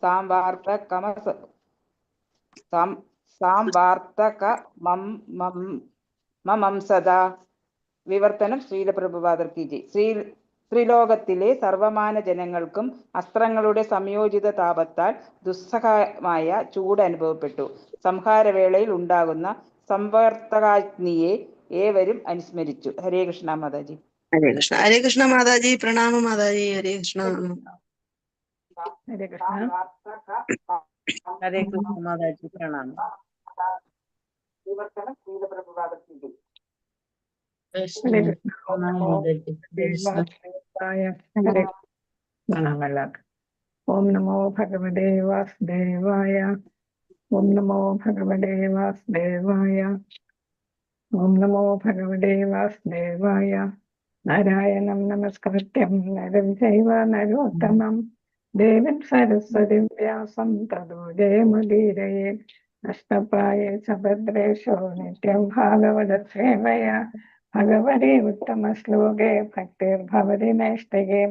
സാംവാർത്തകമംസദ. വിവർത്തനം ശ്രീല പ്രഭുപാദർ കി ജയ്. ശ്രീലോകത്തിലെ സർവമാന ജനങ്ങൾക്കും അസ്ത്രങ്ങളുടെ സംയോജിത താപത്താൽ ദുസ്സഹമായ ചൂട് അനുഭവപ്പെട്ടു. സംഹാരവേളയിൽ ഉണ്ടാകുന്ന സംവർത്തകാഗ്നിയെ ഏവരും അനുസ്മരിച്ചു. ഹരേ കൃഷ്ണ മാതാജി. ഹരേ കൃഷ്ണ. ഹരേ കൃഷ്ണ മാതാജി. പ്രണാമം മാതാജി. ഹരേ കൃഷ്ണ. ഹരേ കൃഷ്ണ. ഹരേ കൃഷ്ണ മാതാജി. പ്രണാമം. വിവർത്തനം ശ്രീല പ്രഭുപാദർ കി ജയ്. ഹരേ കൃഷ്ണ. ഓം നമോ ഭഗവതേ വാസുദേവായ. ഓം നമോ ഭഗവതേ വാസുദേവായ. ഓം നമോ ഭഗവതേ വാസുദേവായ. നാരായണം നമസ്കൃത്യം നരം ചൈവ നരോത്തമം ദേവം സരസ്വതിം വ്യാസം തതോ ജയമുദീരയേ. നഷ്ടപ്രായേ ഭദ്രേഷോ നിത്യം ഭാഗവത സേവയാ. ഭഗവതി ഉത്തമ ശ്ലോകേ ഭക്തിർഭവതി നൈഷ്ഠികേ.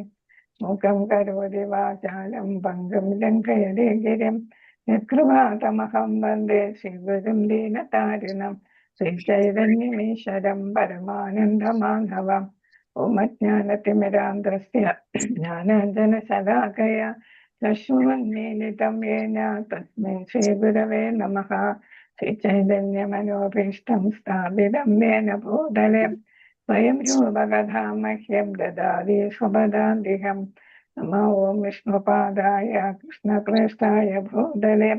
മൂകം കരോതി വാചാലം പങ്കും ലംഘയതേ ഗിരിം. യത്കൃപാതമഹം വന്ദേ ശ്രീഗുരും ദീനതാരിണം. ശ്രീചൈതന്യമീശ്വരം പരമാനന്ദമാധവം. ഓം അജ്ഞാനതിമിരാന്ധസ്യ ജ്ഞാനാഞ്ജനശലാകയ ചക്ഷുരുന്മീലിതം യേന തസ്മൈ ശ്രീഗുരവേ നമഃ. ശ്രീചൈതന്യമനോഭീഷ്ടം സ്ഥാപിതം യേന ഭൂതലേ സ്വയം രൂപകഥാമഹ്യം ദദാതി സ്വപദാന്തിഹം. നമോ ഓം വിഷ്ണുപാദായ കൃഷ്ണപ്രേഷ്ഠായ ഭൂതലേ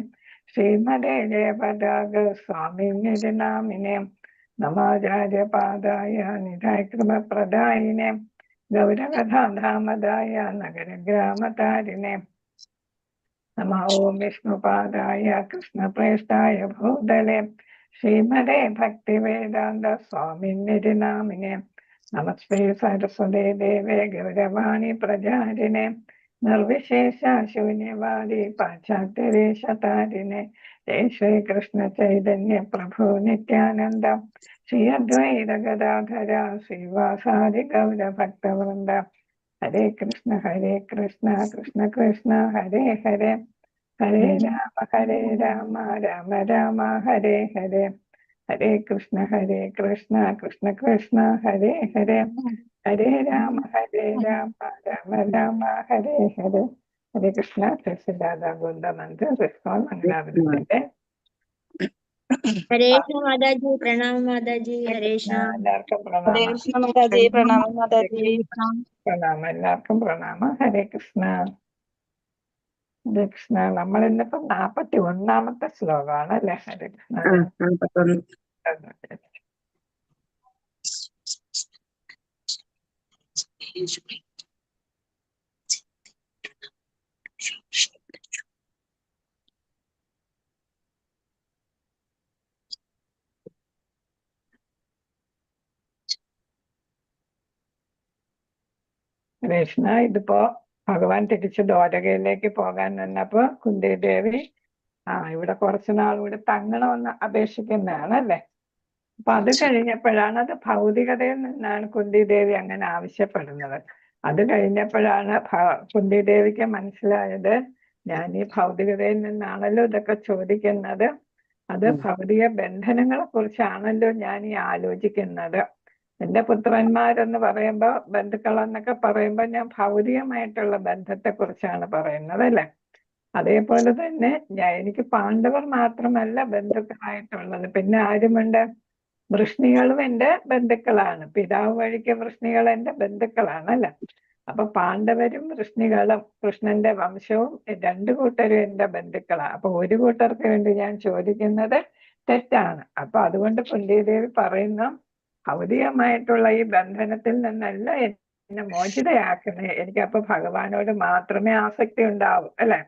ശ്രീമതേ ജയപതാക സ്വാമിന്യതി നാമിനെ. നമാചാര്യപാദായ നിധായ കൃപപ്രദായിനെ ഗൗരകഥാധാമദായ നഗരഗ്രാമതാരിണെ. നമോ ഓം വിഷ്ണുപാദായ കൃഷ്ണപ്രേഷ്ഠായ ഭൂതലേ ശ്രീമതേ ഭക്തിവേദാന്ത സ്വാമിന്യതി നാമിനെ. നമസ്തേ സരസ്വതേ ദേവേ ഗൗരവാണി പ്രചാരിണെ നിർവിശേഷ ശൂന്യവാദി പാശ്ചാത്യദേശതാരിണെ. ജയ ശ്രീകൃഷ്ണ ചൈതന്യ പ്രഭു നിത്യാനന്ദ ശ്രീ അദ്വൈത ഗദാധര ശ്രീവാസാദി ഗൗരഭക്തവൃന്ദ. ഹരേ കൃഷ്ണ കൃഷ്ണ കൃഷ്ണ ഹരേ ഹരേ. ഹരേ രാമ രാമ രാമ ഹരേ ഹരേ. ഹരേ കൃഷ്ണ കൃഷ്ണ കൃഷ്ണ ഹരേ ഹരേ. ഹരേ രാമ രാമ രാമ ഹരേ ഹരേ. ഹരേ കൃഷ്ണ. തുളസിദാദാ ഗോന്ദമന്ത് റിസ്കോൺ മംഗലാപുരത്തിന്റെ. ഹരേ കൃഷ്ണ മാതാജി. പ്രണാമം മാതാജി. ഹരേ കൃഷ്ണ. എല്ലാവർക്കും ഹരേ പ്രണാമം. കൃഷ്ണ മാതാജി. പ്രണാമം മാതാജി. പ്രണാമം. എല്ലാവർക്കും പ്രണാമം. ഹരേ കൃഷ്ണ. ഹരേ കൃഷ്ണ. നമ്മൾ ഇന്നിപ്പോ 41ാമത്തെ ശ്ലോകമാണ് അല്ലെ? ഹരേ കൃഷ്ണ. കൃഷ്ണ. ഇതിപ്പോ ഭഗവാൻ തിരിച്ച് ദ്വാരകയിലേക്ക് പോകാൻ വന്നപ്പോ കുന്തിദേവി ഇവിടെ കുറച്ചു നാൾ കൂടി തങ്ങണമെന്ന് അപേക്ഷിക്കുന്നതാണ് അല്ലെ? അപ്പൊ അത് കഴിഞ്ഞപ്പോഴാണ്, അത് ഭൗതികതയിൽ നിന്നാണ് കുന്തിദേവി അങ്ങനെ ആവശ്യപ്പെടുന്നത്. അത് കഴിഞ്ഞപ്പോഴാണ് കുന്തിദേവിക്ക് മനസ്സിലായത്, ഞാൻ ഈ ഭൗതികതയിൽ നിന്നാണല്ലോ ഇതൊക്കെ ചോദിക്കുന്നത്, അത് ഭൗതിക ബന്ധനങ്ങളെ കുറിച്ചാണല്ലോ ഞാൻ ഈ ആലോചിക്കുന്നത്. എന്റെ പുത്രന്മാരെന്ന് പറയുമ്പോൾ, ബന്ധുക്കളെന്നൊക്കെ പറയുമ്പോൾ ഞാൻ ഭൗതികമായിട്ടുള്ള ബന്ധത്തെ കുറിച്ചാണ് പറയുന്നത് അല്ലെ? അതേപോലെ തന്നെ എനിക്ക് പാണ്ഡവർ മാത്രമല്ല ബന്ധുക്കളായിട്ടുള്ളത്, പിന്നെ ആരുമുണ്ട്? വൃഷ്ണികളും എൻ്റെ ബന്ധുക്കളാണ്. പിതാവ് വഴിക്ക് വൃഷ്ണികൾ എൻ്റെ ബന്ധുക്കളാണ് അല്ലെ? അപ്പൊ പാണ്ഡവരും വൃഷ്ണികളും കൃഷ്ണന്റെ വംശവും രണ്ടു കൂട്ടരും എൻ്റെ ബന്ധുക്കളാണ്. അപ്പൊ ഒരു കൂട്ടർക്ക് വേണ്ടി ഞാൻ ചോദിക്കുന്നത് തെറ്റാണ്. അപ്പൊ അതുകൊണ്ട് കുന്തിദേവി പറയുന്ന, ഭൗതികമായിട്ടുള്ള ഈ ബന്ധനത്തിൽ നിന്നല്ല എന്നെ മോചിതയാക്കണേ, എനിക്കപ്പൊ ഭഗവാനോട് മാത്രമേ ആസക്തി ഉണ്ടാവൂ അല്ലെ?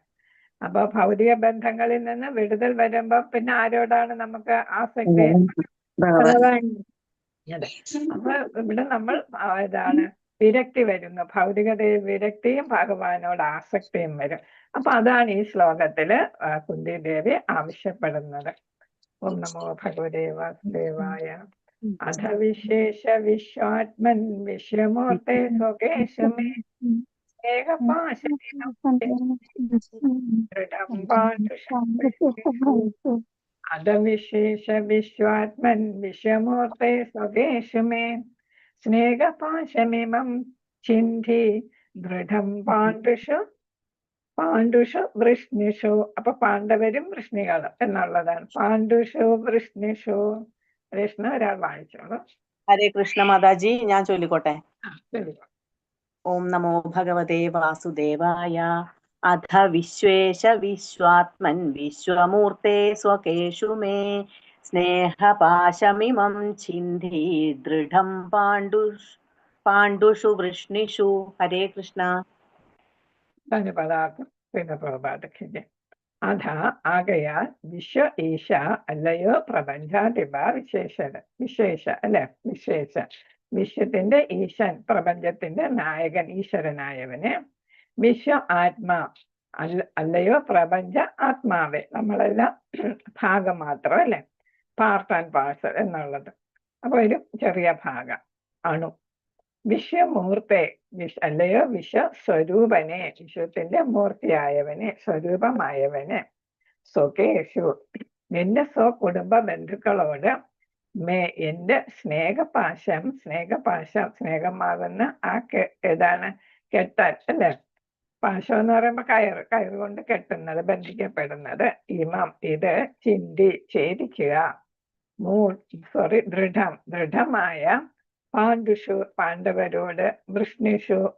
അപ്പൊ ഭൗതിക ബന്ധങ്ങളിൽ നിന്ന് വിടുതൽ വരുമ്പോ പിന്നെ ആരോടാണ് നമുക്ക് ആസക്തി? അതെ. അപ്പൊ ഇവിടെ നമ്മൾ ഇതാണ് വിരക്തി വരുന്നു, ഭൗതികതയിൽ വിരക്തിയും ഭഗവാനോട് ആസക്തിയും വരും. അപ്പൊ അതാണ് ഈ ശ്ലോകത്തില് കുന്തിദേവി ആവശ്യപ്പെടുന്നത്. ഓം നമോ ഭഗവതേ വാസുദേവായ. അധ വിശേഷ വിശ്വാത്മൻ വിശ്വമൂർത്തെ സ്വകേശമേ അധവിശേഷ വിശ്വാത്മൻ വിശ്വമൂർത്തെ സ്വകേഷു മേ സ്നേഹപാശമിമം ചിന്തി ദൃഢം പാണ്ഡുഷു വൃഷ്ണിഷു. അപ്പൊ പാണ്ഡവരും വൃഷ്ണികളും എന്നുള്ളതാണ്. പാണ്ഡുഷു വൃഷ്ണിഷു. കൃഷ്ണ ഒരാൾ വായിച്ചോളൂ. ഹരേ കൃഷ്ണ മാതാജി, ഞാൻ ചൊല്ലിക്കോട്ടെ. ശരി. ഓം നമോ ഭഗവതേ വാസുദേവായ. അധ വിശ്വേശ വിശ്വാത്മൻ വിശ്വമൂർത്തെ സ്വകേഷു മേ സ്നേഹപാശമിമം ഛിന്തി ദൃഢം പാണ്ഡുഷു വൃഷ്ണിഷു. ഹരേ കൃഷ്ണ. ധന്യവാദം. പിന്നെ പ്രഭാതക്കിന്റെ അധ ആകയാൽ വിശ്വ ഈശ അല്ലയോ പ്രപഞ്ചാധിപ വിശേഷ അല്ലെ വിശേഷ വിശ്വത്തിന്റെ ഈശൻ പ്രപഞ്ചത്തിന്റെ നായകൻ ഈശ്വരനായവന് വിശ്വ ആത്മാ അല്ലയോ പ്രപഞ്ച ആത്മാവെ. നമ്മളെല്ലാം ഭാഗം മാത്രം അല്ലെ, പാർട്ട് ആൻഡ് പാർസൽ എന്നുള്ളത്. അപ്പൊ ഒരു ചെറിയ ഭാഗം അണു. വിശ്വമൂർത്തെ അല്ലയോ വിശ്വസ്വരൂപനെ, വിശ്വത്തിന്റെ മൂർത്തിയായവനെ, സ്വരൂപമായവനെ. സ്വകേഷു നിന്റെ സ്വകുടുംബ ബന്ധുക്കളോട് എന്റെ സ്നേഹപാശം സ്നേഹമാകുന്ന ആ ഏതാണ് കെട്ടാൻ അല്ലെ. പാശം എന്ന് പറയുമ്പോ കയറ് കൊണ്ട് കെട്ടുന്നത്, ബന്ധിക്കപ്പെടുന്നത്. ഇമം ഇത് ഛേദിക്കുക. ദൃഢമായ പാണ്ഡുഷു പാണ്ഡവരോട്,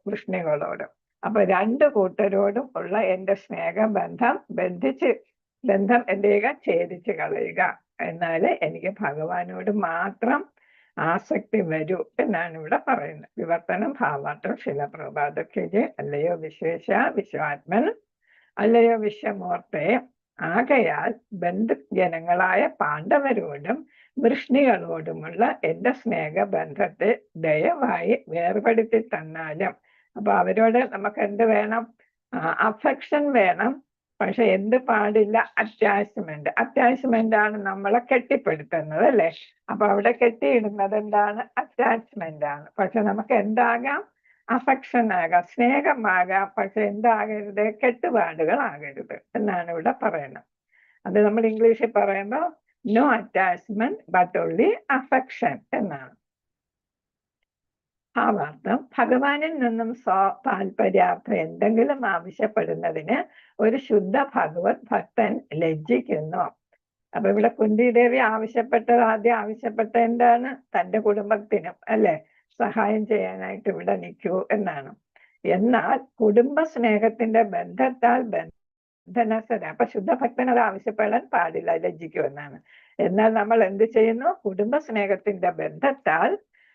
വൃഷ്ണികളോട്. അപ്പൊ രണ്ടു കൂട്ടരോടും ഉള്ള എന്റെ സ്നേഹബന്ധം ബന്ധം എന്ത് ഛേദിച്ച് കളയുക. എന്നാല് എനിക്ക് ഭഗവാനോട് മാത്രം ആസക്തി വരൂ എന്നാണ് ഇവിടെ പറയുന്നത്. വിവർത്തനം ഭാവാർത്ഥം ശിലപ്രഭാതക്കിജ്. അല്ലയോ വിശ്വാത്മൻ അല്ലയോ വിശ്വമൂർത്തെ, ആകയാൽ ബന്ധുജനങ്ങളായ പാണ്ഡവരോടും വൃഷ്ണികളോടുമുള്ള എന്റെ സ്നേഹബന്ധത്തെ ദയവായി വേർപെടുത്തി തന്നാലും. അപ്പൊ അവരോട് നമുക്ക് എന്ത് വേണം? അഫെക്ഷൻ വേണം. പക്ഷെ എന്ത് പാടില്ല? അറ്റാച്ച്മെന്റ് ആണ് നമ്മളെ കെട്ടിപ്പടുത്തുന്നത് അല്ലെ. അപ്പൊ അവിടെ കെട്ടിയിടുന്നത് എന്താണ്? അറ്റാച്ച്മെന്റ് ആണ്. പക്ഷെ നമുക്ക് എന്താകാം? അഫെക്ഷൻ ആകാം, സ്നേഹമാകാം. പക്ഷെ എന്താകരുത്? കെട്ടുപാടുകളാകരുത് എന്നാണ് ഇവിടെ പറയുന്നത്. അത് നമ്മൾ ഇംഗ്ലീഷിൽ പറയുമ്പോൾ no attachment but only affection എന്നാണ്. ഭാവാർത്ഥം ഭഗവാനിൽ നിന്നും താല്പര്യാർത്ഥം എന്തെങ്കിലും ആവശ്യപ്പെടുന്നതിന് ഒരു ശുദ്ധ ഭഗവത് ഭക്തൻ ലജ്ജിക്കുന്നു. അപ്പൊ ഇവിടെ കുന്തിദേവി ആദ്യം ആവശ്യപ്പെട്ട എന്താണ്? തന്റെ കുടുംബത്തിനും അല്ലെ സഹായം ചെയ്യാനായിട്ട് ഇവിടെ നിൽക്കൂ എന്നാണ്. എന്നാൽ കുടുംബ സ്നേഹത്തിന്റെ ബന്ധത്താൽ അപ്പൊ ശുദ്ധഭക്തൻ അത് ആവശ്യപ്പെടാൻ പാടില്ല, ലജ്ജിക്കുമെന്നാണ്. എന്നാൽ നമ്മൾ എന്ത് ചെയ്യുന്നു? കുടുംബ സ്നേഹത്തിന്റെ ബന്ധത്താൽ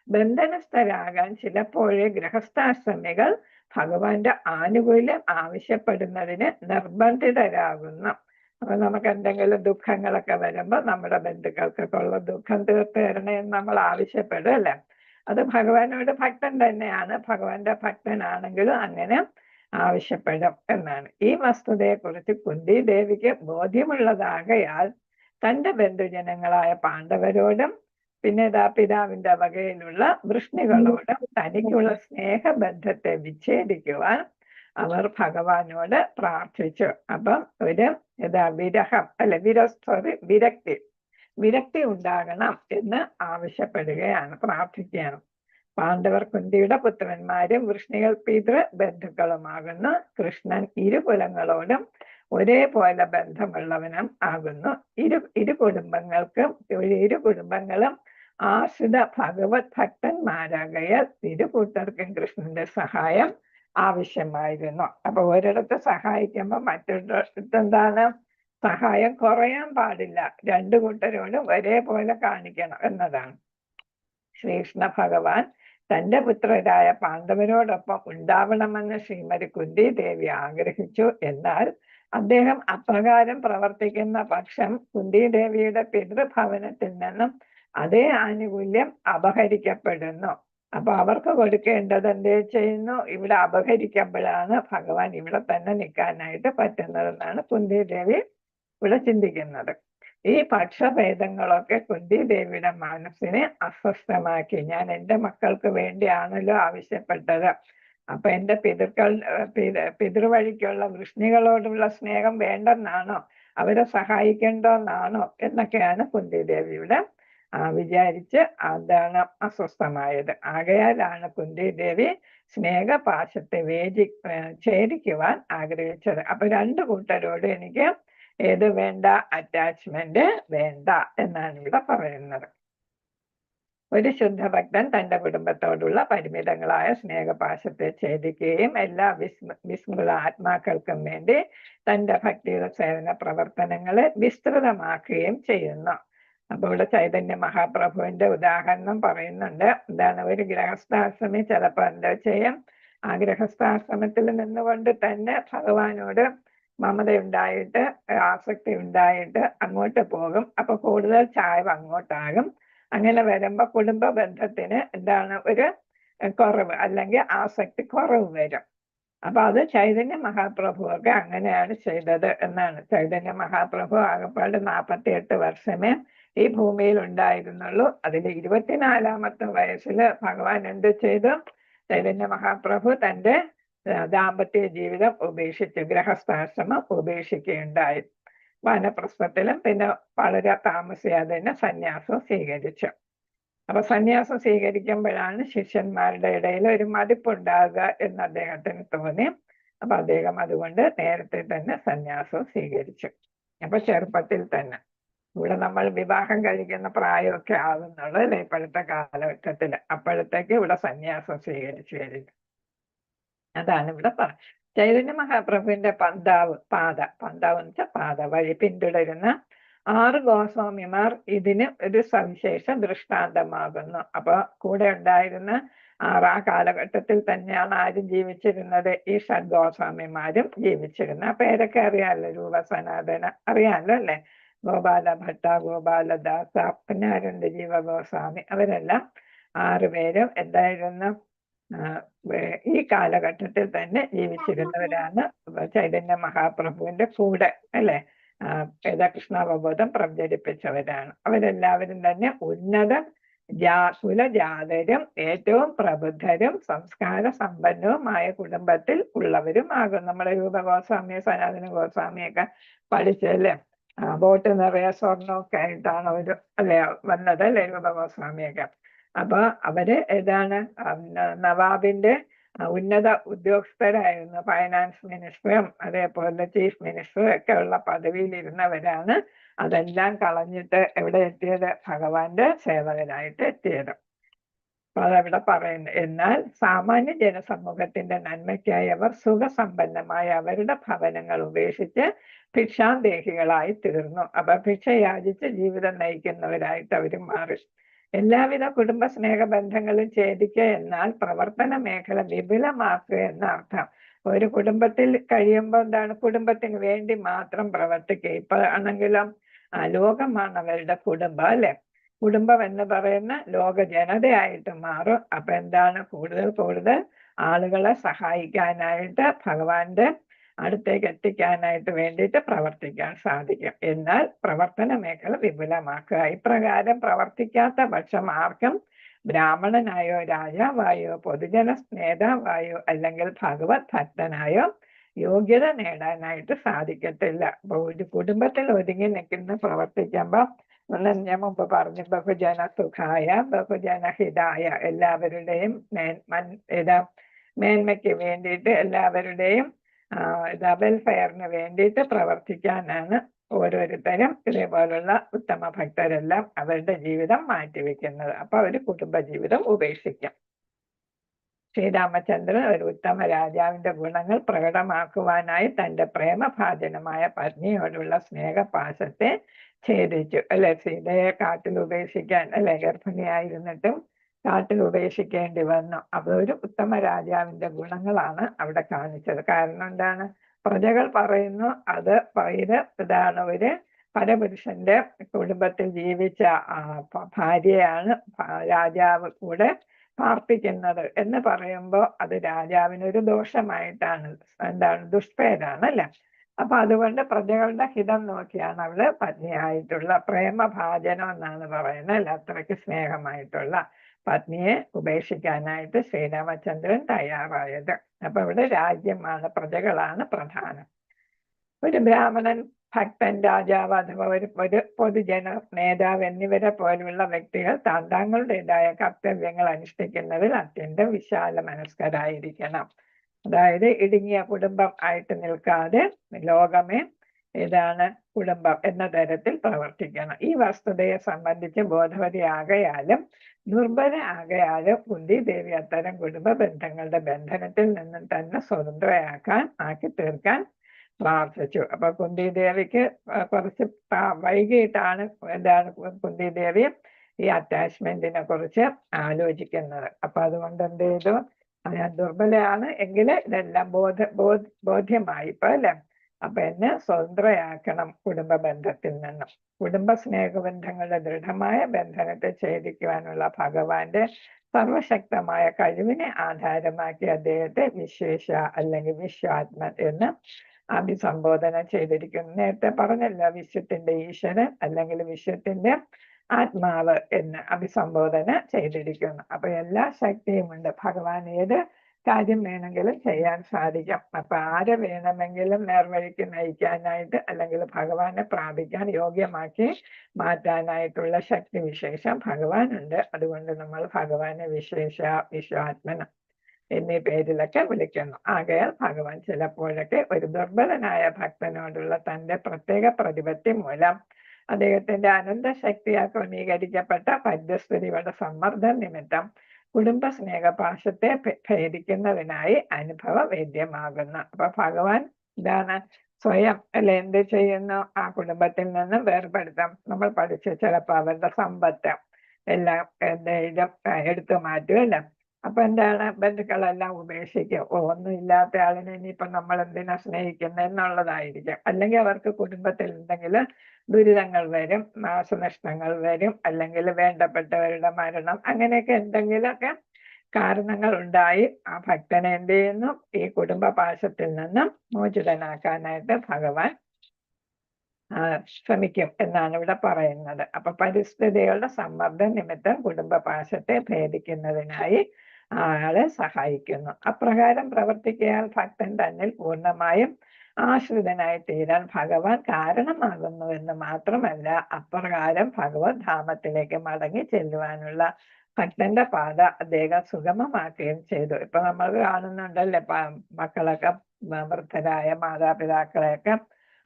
ബന്ധനസ്ഥരാകാൻ ചിലപ്പോഴേ ഗൃഹസ്ഥാശ്രമികൾ ഭഗവാന്റെ ആനുകൂല്യം ആവശ്യപ്പെടുന്നതിന് നിർബന്ധിതരാകുന്നു. അപ്പൊ നമുക്ക് എന്തെങ്കിലും ദുഃഖങ്ങളൊക്കെ വരുമ്പോ നമ്മുടെ ബന്ധുക്കൾക്കൊക്കെ ഉള്ള ദുഃഖം തീർത്ത് തരണേ എന്ന് നമ്മൾ ആവശ്യപ്പെടും അല്ലെ. അത് ഭഗവാനോട് ഭക്തൻ തന്നെയാണ്, ഭഗവാന്റെ ഭക്തനാണെങ്കിലും അങ്ങനെ ആവശ്യപ്പെടും എന്നാണ്. ഈ വസ്തുതയെ കുറിച്ച് കുന്തി ദേവിക്ക് ബോധ്യമുള്ളതാകയാൽ തന്റെ ബന്ധുജനങ്ങളായ പാണ്ഡവരോടും പിന്നെ പിതാവിന്റെ വകയിലുള്ള വൃഷ്ണികളോടും തനിക്കുള്ള സ്നേഹബന്ധത്തെ വിച്ഛേദിക്കുവാൻ അവർ ഭഗവാനോട് പ്രാർത്ഥിച്ചു. അപ്പം ഒരു വിരഹം അല്ലെ വിരക്തി ഉണ്ടാകണം എന്ന് ആവശ്യപ്പെടുകയാണ്, പ്രാർത്ഥിക്കുകയാണ്. പാണ്ഡവർ കുന്തിയുടെ പുത്രന്മാരും വൃഷ്ണികൾ പിതൃ ബന്ധുക്കളുമാകുന്നു. കൃഷ്ണൻ ഇരുകുലങ്ങളോടും ഒരേപോലെ ബന്ധമുള്ളവനും ആകുന്നു. ഇരു കുടുംബങ്ങളും ആശ്രിത ഭഗവത് ഭക്തന്മാരാകയാൽ ഇരുകൂട്ടർക്കും കൃഷ്ണന്റെ സഹായം ആവശ്യമായിരുന്നു. അപ്പൊ ഒരിടത്ത് സഹായിക്കുമ്പോൾ മറ്റൊരിടത്ത് എന്താണ്? സഹായം കുറയാൻ പാടില്ല, രണ്ടു കൂട്ടരോടും ഒരേപോലെ കാണിക്കണം എന്നതാണ്. ശ്രീകൃഷ്ണ ഭഗവാൻ തന്റെ പുത്രരായ പാണ്ഡവരോടൊപ്പം ഉണ്ടാവണമെന്ന് ശ്രീമതി കുന്തി ദേവി ആഗ്രഹിച്ചു. എന്നാൽ അദ്ദേഹം അപ്രകാരം പ്രവർത്തിക്കുന്ന പക്ഷം കുന്തി ദേവിയുടെ പിതൃഭവനത്തിൽ നിന്നും അതേ ആനുകൂല്യം അപഹരിക്കപ്പെടുന്നു. അപ്പൊ അവർക്ക് കൊടുക്കേണ്ടത് എന്തേ ചെയ്യുന്നു? ഇവിടെ അപഹരിക്കുമ്പോഴാണ് ഭഗവാൻ ഇവിടെ തന്നെ നിൽക്കാനായിട്ട് പറ്റുന്നതെന്നാണ് കുന്തി ദേവി ഇവിടെ ചിന്തിക്കുന്നത്. ഈ പക്ഷഭേദങ്ങളൊക്കെ കുന്തി ദേവിയുടെ മനസ്സിനെ അസ്വസ്ഥമാക്കി. ഞാൻ എൻ്റെ മക്കൾക്ക് വേണ്ടിയാണല്ലോ ആവശ്യപ്പെട്ടത്, അപ്പൊ എന്റെ പിതൃവഴിക്കുള്ള വൃഷ്ണികളോടുള്ള സ്നേഹം വേണ്ടെന്നാണോ, അവരെ സഹായിക്കേണ്ടെന്നാണോ എന്നൊക്കെയാണ് കുന്തിദേവിയുടെ വിചാരിച്ച് അതാണ് അസ്വസ്ഥമായത്. ആകയാലാണ് കുന്തിദേവി സ്നേഹപാശത്തെ ഛേദിക്കുവാൻ ആഗ്രഹിച്ചത്. അപ്പൊ രണ്ടു കൂട്ടരോട് എനിക്ക് ഏത് വേണ്ട, അറ്റാച്ച്മെന്റ് വേണ്ട എന്നാണ് ഇവിടെ പറയുന്നത്. ഒരു ശുദ്ധഭക്തൻ തന്റെ കുടുംബത്തോടുള്ള പരിമിതങ്ങളായ സ്നേഹപാശത്തെ ഛേദിക്കുകയും എല്ലാ വിസ്മൃത ആത്മാക്കൾക്കും വേണ്ടി തന്റെ ഭക്തിയുടെ സേവന പ്രവർത്തനങ്ങളെ വിസ്തൃതമാക്കുകയും ചെയ്യുന്നു. അപ്പൊ ഇവിടെ ചൈതന്യ മഹാപ്രഭുവിന്റെ ഉദാഹരണം പറയുന്നുണ്ട്. എന്താണ്, ഒരു ഗൃഹസ്ഥാശ്രമി ചിലപ്പോൾ എന്താ ചെയ്യും, ആ ഗൃഹസ്ഥാശ്രമത്തിൽ നിന്നുകൊണ്ട് തന്നെ ഭഗവാനോട് മമതയുണ്ടായിട്ട് ആസക്തി ഉണ്ടായിട്ട് അങ്ങോട്ട് പോകും. അപ്പൊ കൂടുതൽ ചായ്വ് അങ്ങോട്ടാകും. അങ്ങനെ വരുമ്പോ കുടുംബ ബന്ധത്തിന് എന്താണ് ഒരു കുറവ് അല്ലെങ്കിൽ ആസക്തി കുറവ് വരും. അപ്പൊ അത് ചൈതന്യ മഹാപ്രഭു ഒക്കെ അങ്ങനെയാണ് ചെയ്തത് എന്നാണ്. ചൈതന്യ മഹാപ്രഭു ആകപ്പാട് 48 വർഷമേ ഈ ഭൂമിയിൽ ഉണ്ടായിരുന്നുള്ളൂ. അതിൽ 24ാമത്തെ വയസ്സിൽ ഭഗവാൻ എന്ത് ചെയ്തു, ചൈതന്യ മഹാപ്രഭു തന്റെ ദാമ്പത്യ ജീവിതം ഉപേക്ഷിച്ചു, ഗൃഹസ്ഥാശ്രമം ഉപേക്ഷിക്കുകയുണ്ടായി. വാനപ്രസ്ഥത്തിലും പിന്നെ വളരെ താമസിയാതെ തന്നെ സന്യാസം സ്വീകരിച്ചു. അപ്പൊ സന്യാസം സ്വീകരിക്കുമ്പോഴാണ് ശിഷ്യന്മാരുടെ ഇടയിൽ ഒരു മതിപ്പുണ്ടാകുക എന്ന് അദ്ദേഹത്തിന് തോന്നി. അപ്പൊ അദ്ദേഹം അതുകൊണ്ട് നേരത്തെ തന്നെ സന്യാസം സ്വീകരിച്ചു. അപ്പൊ ചെറുപ്പത്തിൽ തന്നെ, ഇവിടെ നമ്മൾ വിവാഹം കഴിക്കുന്ന പ്രായമൊക്കെ ആകുന്നുള്ളൂ അല്ലെ ഇപ്പോഴത്തെ കാലഘട്ടത്തിൽ. അപ്പോഴത്തേക്ക് ഇവിടെ സന്യാസം സ്വീകരിച്ചു കഴിഞ്ഞു. അതാണ് ഇവിടെ ചൈതന്യ മഹാപ്രഭുവിന്റെ പാത എന്ന് വെച്ചാൽ പാത വഴി പിന്തുടരുന്ന 6 ഗോസ്വാമിമാർ ഇതിന് ഒരു സവിശേഷ ദൃഷ്ടാന്തമാകുന്നു. അപ്പൊ കൂടെ ഉണ്ടായിരുന്ന ആ കാലഘട്ടത്തിൽ തന്നെയാണ് ആരും ജീവിച്ചിരുന്നത്, ഈ ഷഡ്ഗോസ്വാമിമാരും ജീവിച്ചിരുന്ന. പേരൊക്കെ അറിയാമല്ലോ, രൂപ സനാതന അറിയാമല്ലോ അല്ലെ, ഗോപാല ഭട്ട, ഗോപാലദാസ, പിന്നെ ആരുണ്ട്, ജീവഗോസ്വാമി, അവരെല്ലാം 6 പേരും എന്തായിരുന്നു ഈ കാലഘട്ടത്തിൽ തന്നെ ജീവിച്ചിരുന്നവരാണ്. ചൈതന്യ മഹാപ്രഭുവിന്റെ കൂടെ അല്ലെ കൃഷ്ണാവബോധം പ്രചരിപ്പിച്ചവരാണ്. അവരെല്ലാവരും തന്നെ ഉന്നത കുലജാതരും ഏറ്റവും പ്രബുദ്ധരും സംസ്കാര സമ്പന്നവുമായ കുടുംബത്തിൽ ഉള്ളവരുമാകും. നമ്മുടെ രൂപഗോസ്വാമി, സനാതന ഗോസ്വാമിയൊക്കെ പഠിച്ചല്ലേ, ബോട്ട് നിറയെ സ്വർണ്ണമൊക്കെ ആയിട്ടാണ് അവര് അല്ലെ വന്നത് അല്ലെ രൂപഗോസ്വാമിയൊക്കെ. അപ്പൊ അവര് ഏതാണ് നവാബിന്റെ ഉന്നത ഉദ്യോഗസ്ഥരായിരുന്നു. ഫൈനാൻസ് മിനിസ്റ്ററും അതേപോലെ ചീഫ് മിനിസ്റ്ററും ഒക്കെ ഉള്ള പദവിയിൽ ഇരുന്നവരാണ്. അതെല്ലാം കളഞ്ഞിട്ട് എവിടെ എത്തിയത്, ഭഗവാന്റെ സേവകരായിട്ട് എത്തിയത്. അപ്പൊ അതവിടെ പറയുന്നു. എന്നാൽ സാമാന്യ ജനസമൂഹത്തിന്റെ നന്മയ്ക്കായി അവർ സുഖസമ്പന്നമായ അവരുടെ ഭവനങ്ങൾ ഉപേക്ഷിച്ച് ഭിക്ഷാന്തേഹികളായി തീർന്നു. അപ്പൊ ഭിക്ഷ യാചിച്ച് ജീവിതം നയിക്കുന്നവരായിട്ട് അവർ മാറി. എല്ലാവിധ കുടുംബ സ്നേഹ ബന്ധങ്ങളും ഛേദിക്കുക എന്നാൽ പ്രവർത്തന മേഖല വിപുലമാക്കുക എന്ന അർത്ഥം. ഒരു കുടുംബത്തിൽ കഴിയുമ്പോൾ എന്താണ്, കുടുംബത്തിന് വേണ്ടി മാത്രം പ്രവർത്തിക്കുക. ഇപ്പൊ ആണെങ്കിലും ലോകമാണ് അവരുടെ കുടുംബം അല്ലെ. കുടുംബം എന്ന് പറയുന്ന ലോക ജനതയായിട്ട് മാറും. അപ്പൊ എന്താണ്, കൂടുതൽ ആളുകളെ സഹായിക്കാനായിട്ട് ഭഗവാന്റെ അടുത്തേക്ക് എത്തിക്കാനായിട്ട് വേണ്ടിയിട്ട് പ്രവർത്തിക്കാൻ സാധിക്കും. എന്നാൽ പ്രവർത്തന മേഖല വിപുലമാക്കുക. ഇപ്രകാരം പ്രവർത്തിക്കാത്ത പക്ഷം ആർക്കും ബ്രാഹ്മണനായോ രാജാവായോ പൊതുജന നേതാവായോ അല്ലെങ്കിൽ ഭഗവത് ഭക്തനായോ യോഗ്യത നേടാനായിട്ട് സാധിക്കത്തില്ല. ഒരു കുടുംബത്തിൽ ഒതുങ്ങി നിൽക്കുന്ന പ്രവർത്തിക്കുമ്പോൾ ഞാൻ മുമ്പ് പറഞ്ഞു, ബഹുജന സുഖായ ബഹുജന ഹിതായ, എല്ലാവരുടെയും മേന്മയ്ക്ക് വേണ്ടിയിട്ട്, എല്ലാവരുടെയും വെൽഫെയറിന് വേണ്ടിയിട്ട് പ്രവർത്തിക്കാനാണ് ഓരോരുത്തരും ഇതേപോലുള്ള ഉത്തമ ഭക്തരെല്ലാം അവരുടെ ജീവിതം മാറ്റിവെക്കുന്നത്. അപ്പൊ അവര് കുടുംബജീവിതം ഉപേക്ഷിക്കും. ശ്രീരാമചന്ദ്രൻ ഒരു ഉത്തമ രാജാവിന്റെ ഗുണങ്ങൾ പ്രകടമാക്കുവാനായി തന്റെ പ്രേമഭാജനമായ പത്നിയോടുള്ള സ്നേഹപാശത്തെ ഛേദിച്ചു അല്ലെ. സീതയെ കാട്ടിൽ ഉപേക്ഷിക്കാൻ അല്ലെ, ഗർഭിണിയായിരുന്നിട്ടും കാട്ടിൽ ഉപേക്ഷിക്കേണ്ടി വന്നു. അതൊരു ഉത്തമ രാജാവിന്റെ ഗുണങ്ങളാണ് അവിടെ കാണിച്ചത്. കാരണം എന്താണ്, പ്രജകൾ പറയുന്നു ഇതാണ് ഒരു പരപുരുഷന്റെ കുടുംബത്തിൽ ജീവിച്ച ഭാര്യയാണ് രാജാവ് കൂടെ പ്രാർത്ഥിക്കുന്നത് എന്ന് പറയുമ്പോൾ അത് രാജാവിനൊരു ദോഷമായിട്ടാണ്, എന്താണ്, ദുഷ്പേരാണ് അല്ലെ. അപ്പൊ അതുകൊണ്ട് പ്രജകളുടെ ഹിതം നോക്കിയാണ് അവള് പത്നിയായിട്ടുള്ള പ്രേമഭാജനം എന്നാണ് പറയുന്നത് അല്ല, അത്രയ്ക്ക് സ്നേഹമായിട്ടുള്ള പത്നിയെ ഉപേക്ഷിക്കാനായിട്ട് ശ്രീരാമചന്ദ്രൻ തയ്യാറായത്. അപ്പൊ ഇവിടെ രാജ്യമാണ്, പ്രജകളാണ് പ്രധാനം. ഒരു ബ്രാഹ്മണൻ, ഭക്തൻ, രാജാവ് അഥവാ ഒരു പൊതുജന നേതാവ് എന്നിവരെ പോലുള്ള വ്യക്തികൾ തങ്ങളുടേതായ കർത്തവ്യങ്ങൾ അനുഷ്ഠിക്കുന്നതിൽ അത്യന്തം വിശാല മനസ്കരായിരിക്കണം. അതായത് ഇടുങ്ങിയ കുടുംബം ആയിട്ട് നിൽക്കാതെ ലോകമേ ഏതാണ് കുടുംബം എന്ന തരത്തിൽ പ്രവർത്തിക്കണം. ഈ വസ്തുതയെ സംബന്ധിച്ച് ബോധവതിയാകയാലും ദുർബല ആകയാലും കുന്തി ദേവി അത്തരം കുടുംബ ബന്ധങ്ങളുടെ ബന്ധനത്തിൽ നിന്നും തന്നെ ആക്കി തീർക്കാൻ പ്രാർത്ഥിച്ചു. അപ്പൊ കുന്തി ദേവിക്ക് കുറച്ച് വൈകിട്ടാണ് എന്താണ് കുന്തി ദേവി ഈ അറ്റാച്ച്മെന്റിനെ കുറിച്ച് ആലോചിക്കുന്നത്. അപ്പൊ അതുകൊണ്ട് എന്ത് ചെയ്തു, ഞാൻ ദുർബലയാണ് എങ്കിൽ ഇതെല്ലാം ബോധ്യമായി ഇപ്പൊ അല്ലെ. അപ്പൊ എന്നെ സ്വതന്ത്രയാക്കണം കുടുംബ ബന്ധത്തിൽ നിന്നും. കുടുംബ സ്നേഹബന്ധങ്ങളുടെ ദൃഢമായ ബന്ധനത്തെ ഛേദിക്കുവാനുള്ള ഭഗവാന്റെ സർവശക്തമായ കഴിവിനെ ആധാരമാക്കി അദ്ദേഹത്തെ വിശേഷ അല്ലെങ്കിൽ വിശ്വാത്മൻ എന്ന് അഭിസംബോധന ചെയ്തിരിക്കുന്നു. നേരത്തെ പറഞ്ഞല്ലോ, വിശ്വത്തിന്റെ ഈശ്വരൻ അല്ലെങ്കിൽ വിശ്വത്തിന്റെ ആത്മാവ് എന്ന് അഭിസംബോധന ചെയ്തിരിക്കുന്നു. അപ്പൊ എല്ലാ ശക്തിയുമുണ്ട്. ഭഗവാൻ ഏത് കാര്യം വേണമെങ്കിലും ചെയ്യാൻ സാധിക്കും. അപ്പൊ ആരെ വേണമെങ്കിലും നേർവഴിക്ക് നയിക്കാനായിട്ട് അല്ലെങ്കിൽ ഭഗവാനെ പ്രാപിക്കാൻ യോഗ്യമാക്കി മാറ്റാനായിട്ടുള്ള ശക്തി വിശേഷം ഭഗവാനുണ്ട്. അതുകൊണ്ട് നമ്മൾ ഭഗവാനെ വിശേഷ വിശ്വാത്മന എന്നീ പേരിലൊക്കെ വിളിക്കുന്നു. ആകയാൽ ഭഗവാൻ ചിലപ്പോഴൊക്കെ ഒരു ദുർബലനായ ഭക്തനോടുള്ള തന്റെ പ്രത്യേക പ്രതിപത്തി മൂലം അദ്ദേഹത്തിന്റെ അനന്തശക്തിയാൽ ക്രമീകരിക്കപ്പെട്ട പരിസ്ഥിതിയുടെ സമ്മർദ്ദം നിമിത്തം കുടുംബ സ്നേഹപാശത്തെ ഭേദിക്കുന്നതിനായി അനുഭവ വേദ്യമാകുന്നു. അപ്പൊ ഭഗവാൻ ഇതാണ് സ്വയം അല്ലെ എന്ത് ചെയ്യുന്നു, ആ കുടുംബത്തിൽ നിന്നും വേർപെടുത്താം. നമ്മൾ പഠിച്ചു ചിലപ്പോൾ അവരുടെ സമ്പത്ത് എല്ലാം എന്തെങ്കിലും എടുത്തു മാറ്റുമല്ലോ. അപ്പൊ എന്താണ്, ബന്ധുക്കളെല്ലാം ഉപേക്ഷിക്കും. ഒന്നും ഇല്ലാത്ത ആളിനെ ഇനിയിപ്പൊ നമ്മൾ എന്തിനാ സ്നേഹിക്കുന്നത് എന്നുള്ളതായിരിക്കും. അല്ലെങ്കിൽ അവർക്ക് കുടുംബത്തിൽ എന്തെങ്കിലും ദുരിതങ്ങൾ വരും, നാശനഷ്ടങ്ങൾ വരും, അല്ലെങ്കിൽ വേണ്ടപ്പെട്ടവരുടെ മരണം, അങ്ങനെയൊക്കെ എന്തെങ്കിലുമൊക്കെ കാരണങ്ങൾ ഉണ്ടായി ആ ഭക്തനെ എന്ത് ചെയ്യുന്നു, ഈ കുടുംബ പാശത്തിൽ നിന്നും മോചിതനാക്കാനായിട്ട് ഭഗവാൻ ശ്രമിക്കും എന്നാണ് ഇവിടെ പറയുന്നത്. അപ്പൊ പരിസ്ഥിതികളുടെ സമ്മർദ്ദം നിമിത്തം കുടുംബ പാശത്തെ ഭേദിക്കുന്നതിനായി ആളെ സഹായിക്കുന്നു. അപ്രകാരം പ്രവർത്തിക്കയാൽ ഭക്തൻ തന്നിൽ പൂർണ്ണമായും ആശ്രിതനായി തീരാൻ ഭഗവാൻ കാരണമാകുന്നു എന്ന് മാത്രമല്ല, അപ്രകാരം ഭഗവത് ധാമത്തിലേക്ക് മടങ്ങി ചെല്ലുവാനുള്ള ഭക്തന്റെ പാത അദ്ദേഹം സുഗമമാക്കുകയും ചെയ്തു. ഇപ്പൊ നമ്മൾ കാണുന്നുണ്ടല്ലേ, മക്കളൊക്കെ വൃദ്ധരായ മാതാപിതാക്കളെയൊക്കെ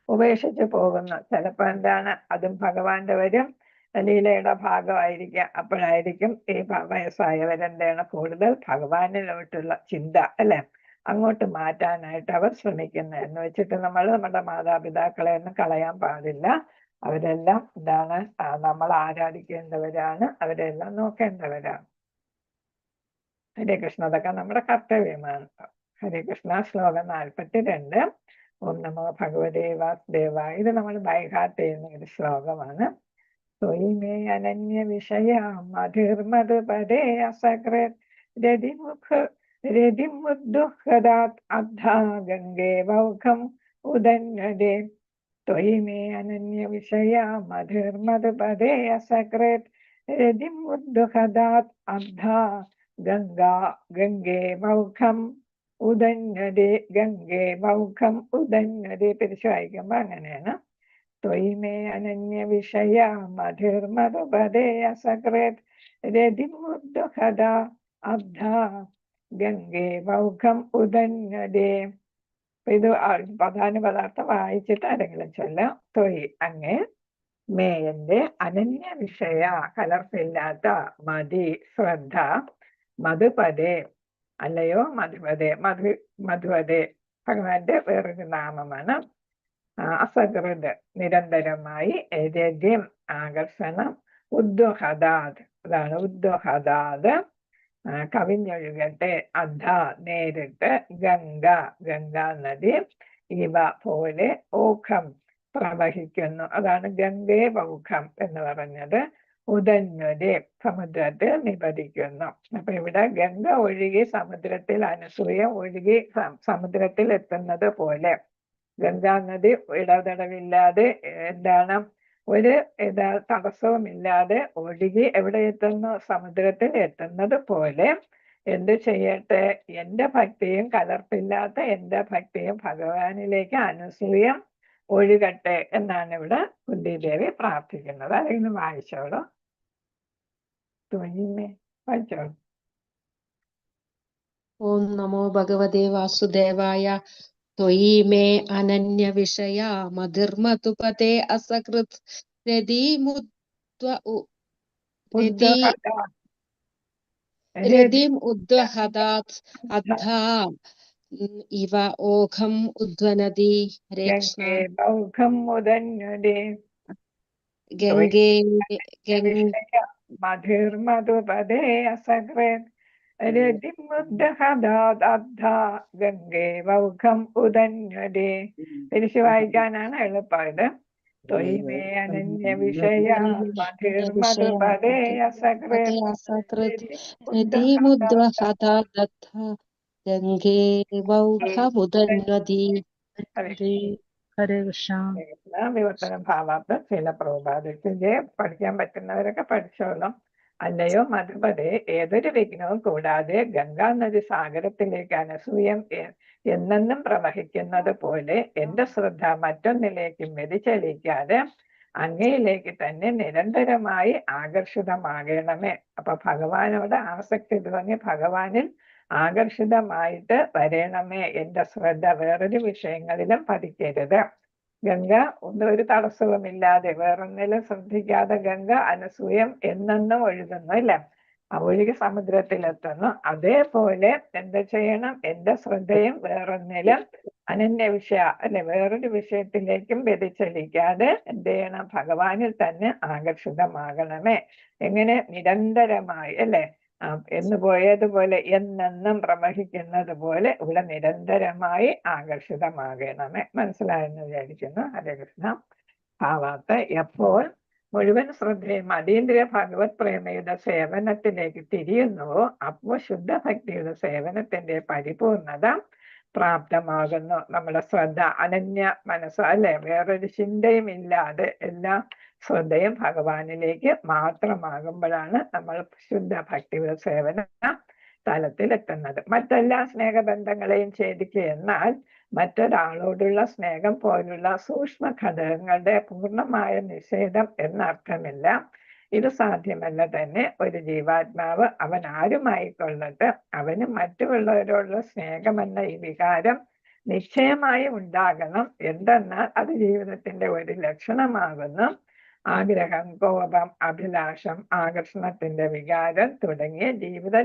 ഉപേക്ഷിച്ച് പോകുന്നു. ചിലപ്പോ എന്താണ്, അതും ഭഗവാന്റെ വരും ലീലയുടെ ഭാഗമായിരിക്കാം. അപ്പോഴായിരിക്കും ഈ വയസ്സായവരെന്താണ് കൂടുതൽ ഭഗവാനിലോട്ടുള്ള ചിന്ത അല്ലെ അങ്ങോട്ട് മാറ്റാനായിട്ട് അവർ ശ്രമിക്കുന്നത്. എന്ന് വെച്ചിട്ട് നമ്മൾ നമ്മുടെ മാതാപിതാക്കളെ ഒന്നും കളയാൻ പാടില്ല. അവരെല്ലാം എന്താണ്, നമ്മൾ ആരാധിക്കേണ്ടവരാണ്, അവരെല്ലാം നോക്കേണ്ടവരാണ്. ഹരേ കൃഷ്ണ, അതൊക്കെ നമ്മുടെ കർത്തവ്യമാണ്. ഹരേ കൃഷ്ണ. ശ്ലോകം 42. ഓം നമോ ഭഗവതേ വാസുദേവായ. ഇത് നമ്മൾ ബൈഹാർട്ട് ചെയ്യുന്ന ഒരു ശ്ലോകമാണ്. ത്വയിമേ അനന്യ വിഷയ മധുർമധു പദേ അസകൃത് രതിമുദ്ദുഹദാത് അബ്ധാ ഗംഗേ വൗഖം ഉദന്യതേ. ത്വയിമേ അനന്യ വിഷയ മധുർമധു പദേ അസകൃത് രതിമുദ്ദുഹദാത് അബ്ധാ ഗംഗേ വൗഖം ഉദന്യതേ. ഗംഗേ വൗഖം ഉദന്യതേ. പിരിച്ചു വായിക്കുമ്പോ അങ്ങനെയാണ്. ത്വയിമേ അനന്യ വിഷയ മധുർമധുപദേ അസകൃത് രതിമുദ്ദുഹദാ അബ്ധാ ഗംഗേ വൗഖം ഉദന്യതേ. ഇത് പ്രധാന പദാർത്ഥം വായിച്ചിട്ട് ആരെങ്കിലും ചൊല്ലാം. ത്വയി അങ്ങേ, മേ എന്റെ, അനന്യ വിഷയ കലർപ്പില്ലാത്ത, മതി ശ്രദ്ധ, മധുപദേ അല്ലയോ മധുപദേ. മധുപദേ ഭഗവാന്റെ വേറൊരു നാമമാണ്. അസകൃത് നിരന്തരമായി, രതിം ആകർഷണം, ഉദ്ദുഹദാത് അതാണ് ഉദ്ദുഹദാത് കവിഞ്ഞൊഴുകട്ടെ, അധ നേരിട്ട്, ഗംഗാ നദി, ഇവ പോലെ, ഓഖം പ്രവഹിക്കുന്നു. അതാണ് ഗംഗേ വൗഖം എന്ന് പറഞ്ഞത്. ഉദന്യതേ സമുദ്രത്തിൽ നിപതിക്കുന്നു. അപ്പൊ ഇവിടെ ഗംഗ ഒഴുകി സമുദ്രത്തിൽ, അനസൂയ ഒഴുകി സമുദ്രത്തിൽ എത്തുന്നത് പോലെ ഗംഗാ നദി ഇടതടവില്ലാതെ എന്താണ് ഒരു തടസ്സവുമില്ലാതെ ഒഴുകി എവിടെ എത്തുന്നു? സമുദ്രത്തിൽ എത്തുന്നത് പോലെ എന്ത് ചെയ്യട്ടെ? എന്റെ ഭക്തിയും കലർപ്പില്ലാത്ത എന്റെ ഭക്തിയും ഭഗവാനിലേക്ക് അനസൂയം ഒഴുകട്ടെ എന്നാണ് ഇവിടെ കുന്തിദേവി പ്രാർത്ഥിക്കുന്നത്. ആരെങ്കിലും വായിച്ചോളൂ. തുണിമേ വായിച്ചോളൂ. ഓം നമോ ഭഗവതേ വാസുദേവായ. ത്വയി മേ അനന്യ വിഷയ മധുർമധുപതേ അസകൃത് രതിം ഉദ്വഹദാത് അദ്ധാ ഇവ ഓഘം ഉദ്വനതി. ഹരേ കൃഷ്ണ. ഗംഗേ മുദന്യതേ ഗംഗേ മധുർമധുപദേ അസകൃത് രതിമുദ്ദഹദാദ്ധാ ഗംഗേ വൗഘം ഉദന്യതേ. തിരിച്ചു വായിക്കാനാണ് എളുപ്പമായത്. ത്വയിമേ അനന്യ വിഷയ മധുർമധുപദേ അസകൃത് രതിമുദ്വഹദാദ്ധാ ഗംഗേ വൗഘമുദന്വതി. ഹരേ കൃഷ്ണ. വിവർത്തനം ഭാവാർത്ഥം ചില പ്രഭുപാദത്തിന്റെ പഠിക്കാൻ പറ്റുന്നവരൊക്കെ പഠിച്ചോളും. അല്ലയോ മധുപതേ, ഏതൊരു വിഘ്നവും കൂടാതെ ഗംഗാ നദി സാഗരത്തിലേക്ക് അനസൂയം എന്നെന്നും പ്രവഹിക്കുന്നത് പോലെ എന്റെ ശ്രദ്ധ മറ്റൊന്നിലേക്കും വ്യതിചലിക്കാതെ അങ്ങയിലേക്ക് തന്നെ നിരന്തരമായി ആകർഷിതമാകണമേ. അപ്പൊ ഭഗവാനോട് ആസക്തി തോന്നി ഭഗവാനിൽ ആകർഷിതമായിട്ട് വരണമേ. എന്റെ ശ്രദ്ധ വേറൊരു വിഷയങ്ങളിലും പതിക്കരുത്. ഗംഗ ഒരു തടസ്സവുമില്ലാതെ വേറൊന്നിലും ശ്രദ്ധിക്കാതെ ഗംഗ അനസൂയം എന്നെന്നും ഒഴുകുന്നു, ഇല്ല? ഒഴുകി സമുദ്രത്തിലെത്തുന്നു. അതേപോലെ എന്ത് ചെയ്യണം? എന്റെ ശ്രദ്ധയും വേറൊന്നിലും അനന്യ വിഷയ വേറൊരു വിഷയത്തിലേക്കും വ്യതിചലിക്കാതെ എന്ത് ചെയ്യണം? ഭഗവാനിൽ തന്നെ ആകർഷിതമാകണമേ. എങ്ങനെ? നിരന്തരമായി, അല്ലെ? എന്ന് പോയതുപോലെ എന്നെന്നും പ്രവഹിക്കുന്നത് പോലെ ഇവിടെ നിരന്തരമായി ആകർഷിതമാകണമേ. മനസ്സിലായെന്ന് വിചാരിക്കുന്നു. ഹരേ കൃഷ്ണ. ഭാവാർത്ഥ എപ്പോൾ മുഴുവൻ ശ്രദ്ധയും അതീന്ദ്രിയ ഭഗവത് പ്രേമയുടെ സേവനത്തിലേക്ക് തിരിയുന്നുവോ അപ്പോൾ ശുദ്ധഭക്തിയുടെ സേവനത്തിന്റെ പരിപൂർണത പ്രാപ്തമാകുന്നു. നമ്മുടെ ശ്രദ്ധ അനന്യ മനസ്സ്, അല്ലെ? വേറൊരു ചിന്തയും ഇല്ലാതെ എല്ലാ ശ്രദ്ധയും ഭഗവാനിലേക്ക് മാത്രമാകുമ്പോഴാണ് നമ്മൾ ശുദ്ധ ഭക്തിയുടെ സേവന തലത്തിലെത്തുന്നത്. മറ്റെല്ലാ സ്നേഹബന്ധങ്ങളെയും ഛേദിക്കുക എന്നാൽ മറ്റൊരാളോടുള്ള സ്നേഹം പോലുള്ള സൂക്ഷ്മ ഘടകങ്ങളുടെ പൂർണ്ണമായ നിഷേധം എന്നർത്ഥമില്ല. ഇത് സാധ്യമല്ല തന്നെ. ഒരു ജീവാത്മാവ് അവൻ ആരുമായിക്കൊള്ളട്ടെ അവന് മറ്റുള്ളവരോടുള്ള സ്നേഹമെന്ന ഈ വികാരം നിശ്ചയമായും ഉണ്ടാകണം. എന്തെന്നാൽ അത് ജീവിതത്തിന്റെ ഒരു ലക്ഷണമാകുന്നു. ആഗ്രഹം, കോപം, അഭിലാഷം, ആകർഷണത്തിന്റെ വികാരം തുടങ്ങിയ ജീവിത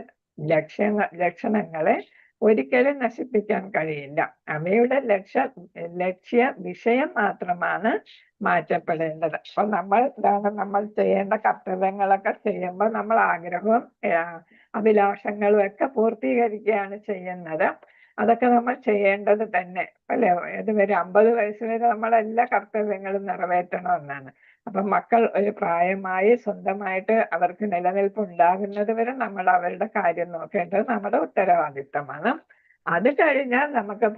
ലക്ഷണങ്ങളെ ഒരിക്കലും നശിപ്പിക്കാൻ കഴിയില്ല. അവയുടെ ലക്ഷ്യ വിഷയം മാത്രമാണ് മാറ്റപ്പെടേണ്ടത്. അപ്പൊ നമ്മൾ ചെയ്യേണ്ട കർത്തവ്യങ്ങളൊക്കെ ചെയ്യുമ്പോൾ നമ്മൾ ആഗ്രഹവും അഭിലാഷങ്ങളും ഒക്കെ പൂർത്തീകരിക്കുകയാണ് ചെയ്യുന്നത്. അതൊക്കെ നമ്മൾ ചെയ്യേണ്ടത് തന്നെ, അല്ലെ? ഇതുവരെ 50 വയസ്സ് വരെ നമ്മളെല്ലാ കർത്തവ്യങ്ങളും നിറവേറ്റണമെന്നാണ്. അപ്പൊ മക്കൾ ഒരു പ്രായമായി സ്വന്തമായിട്ട് അവർക്ക് നിലനിൽപ്പ് ഉണ്ടാകുന്നത് വരെ നമ്മൾ അവരുടെ കാര്യം നോക്കേണ്ടത് നമ്മുടെ ഉത്തരവാദിത്തമാണ്. അത് കഴിഞ്ഞാൽ നമുക്ക്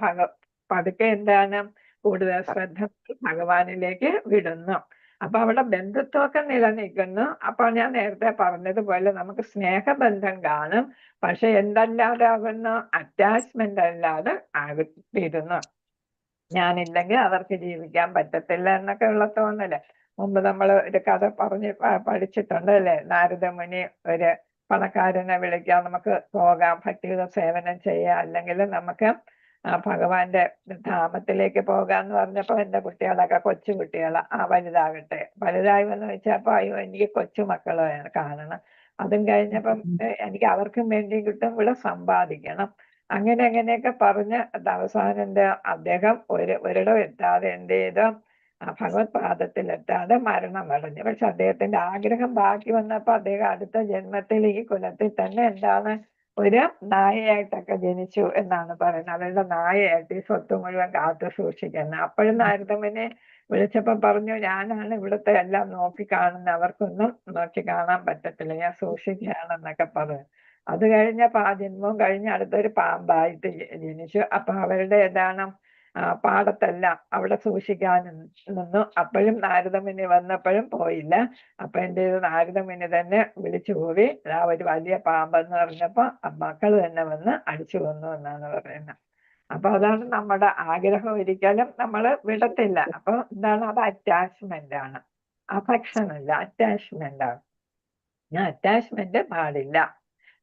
പതുക്കെ എന്താണ് കൂടുതൽ ശ്രദ്ധ ഭഗവാനിലേക്ക് വിടുന്നു. അപ്പൊ അവിടെ ബന്ധുത്വമൊക്കെ നിലനിൽക്കുന്നു. അപ്പൊ ഞാൻ നേരത്തെ പറഞ്ഞതുപോലെ നമുക്ക് സ്നേഹബന്ധം കാണും. പക്ഷെ എന്തല്ലാതെ ആകുന്നു? അറ്റാച്ച്മെന്റ് അല്ലാതെ ആകുന്നു. ഞാനില്ലെങ്കിൽ അവർക്ക് ജീവിക്കാൻ പറ്റത്തില്ല എന്നൊക്കെ ഉള്ള തോന്നല്. മുമ്പ് നമ്മൾ ഒരു കഥ പഠിച്ചിട്ടുണ്ട്, അല്ലെ? നാരദമുനി ഒരു പണക്കാരനെ വിളിക്കാം, നമുക്ക് പോകാം, ഭക്തിയുടെ സേവനം ചെയ്യാം, അല്ലെങ്കിൽ നമുക്ക് ഭഗവാന്റെ ധാമത്തിലേക്ക് പോകാന്ന് പറഞ്ഞപ്പോ എന്റെ കുട്ടികളൊക്കെ കൊച്ചു കുട്ടികളാ. വലുതാകട്ടെ. വലുതായി വന്ന് വെച്ചപ്പോ അയ്യോ എനിക്ക് കൊച്ചു മക്കളെ കാണണം. അതും കഴിഞ്ഞപ്പം എനിക്ക് അവർക്കും വേണ്ടി കിട്ടും, ഇവിടെ സമ്പാദിക്കണം. അങ്ങനെയൊക്കെ പറഞ്ഞ് അവസാനം അദ്ദേഹം ഒരിടം എത്താതെ എന്ത് ചെയ്തു? ഭഗവത് പാദത്തിലെത്താതെ മരണമടഞ്ഞു. പക്ഷെ അദ്ദേഹത്തിന്റെ ആഗ്രഹം ബാക്കി വന്നപ്പോ അദ്ദേഹം അടുത്ത ജന്മത്തിൽ ഈ കുലത്തിൽ തന്നെ എന്താണ് ഒരു നായയായിട്ടൊക്കെ ജനിച്ചു എന്നാണ് പറയുന്നത്. അവരുടെ നായയായിട്ട് ഈ സ്വത്ത് മുഴുവൻ കാത്തു സൂക്ഷിക്കുന്നത്. അപ്പോഴും നാരദമുനെ വിളിച്ചപ്പോ പറഞ്ഞു, ഞാനാണ് ഇവിടുത്തെ എല്ലാം നോക്കി കാണുന്ന, അവർക്കൊന്നും നോക്കി കാണാൻ പറ്റത്തില്ല, ഞാൻ സൂക്ഷിക്കുകയാണെന്നൊക്കെ പറഞ്ഞു. അത് കഴിഞ്ഞപ്പോ ആ ജന്മവും കഴിഞ്ഞ് അടുത്തൊരു പാമ്പായിട്ട് ജനിച്ചു. അപ്പൊ അവരുടെ പാടത്തെല്ലാം അവിടെ സൂക്ഷിക്കാൻ നിന്നു. അപ്പോഴും നാരദമുനി വന്നപ്പോഴും പോയില്ല. അപ്പൊ എന്ത് ചെയ്തു? നാരദമുനി തന്നെ വിളിച്ചു കൂവി, ഒരു വലിയ പാമ്പെന്ന് പറഞ്ഞപ്പോ മക്കൾ തന്നെ വന്ന് അടിച്ചു കൊന്നു എന്നാണ് പറയുന്നത്. അപ്പൊ അതാണ് നമ്മുടെ ആഗ്രഹം, ഒരിക്കലും നമ്മൾ വിടത്തില്ല. അപ്പൊ എന്താണ്? അത് അറ്റാച്ച്മെന്റ് ആണ്, അഫെക്ഷൻ അല്ല, അറ്റാച്ച്മെന്റ് ആണ്. ഞാൻ അറ്റാച്ച്മെന്റ് പാടില്ല,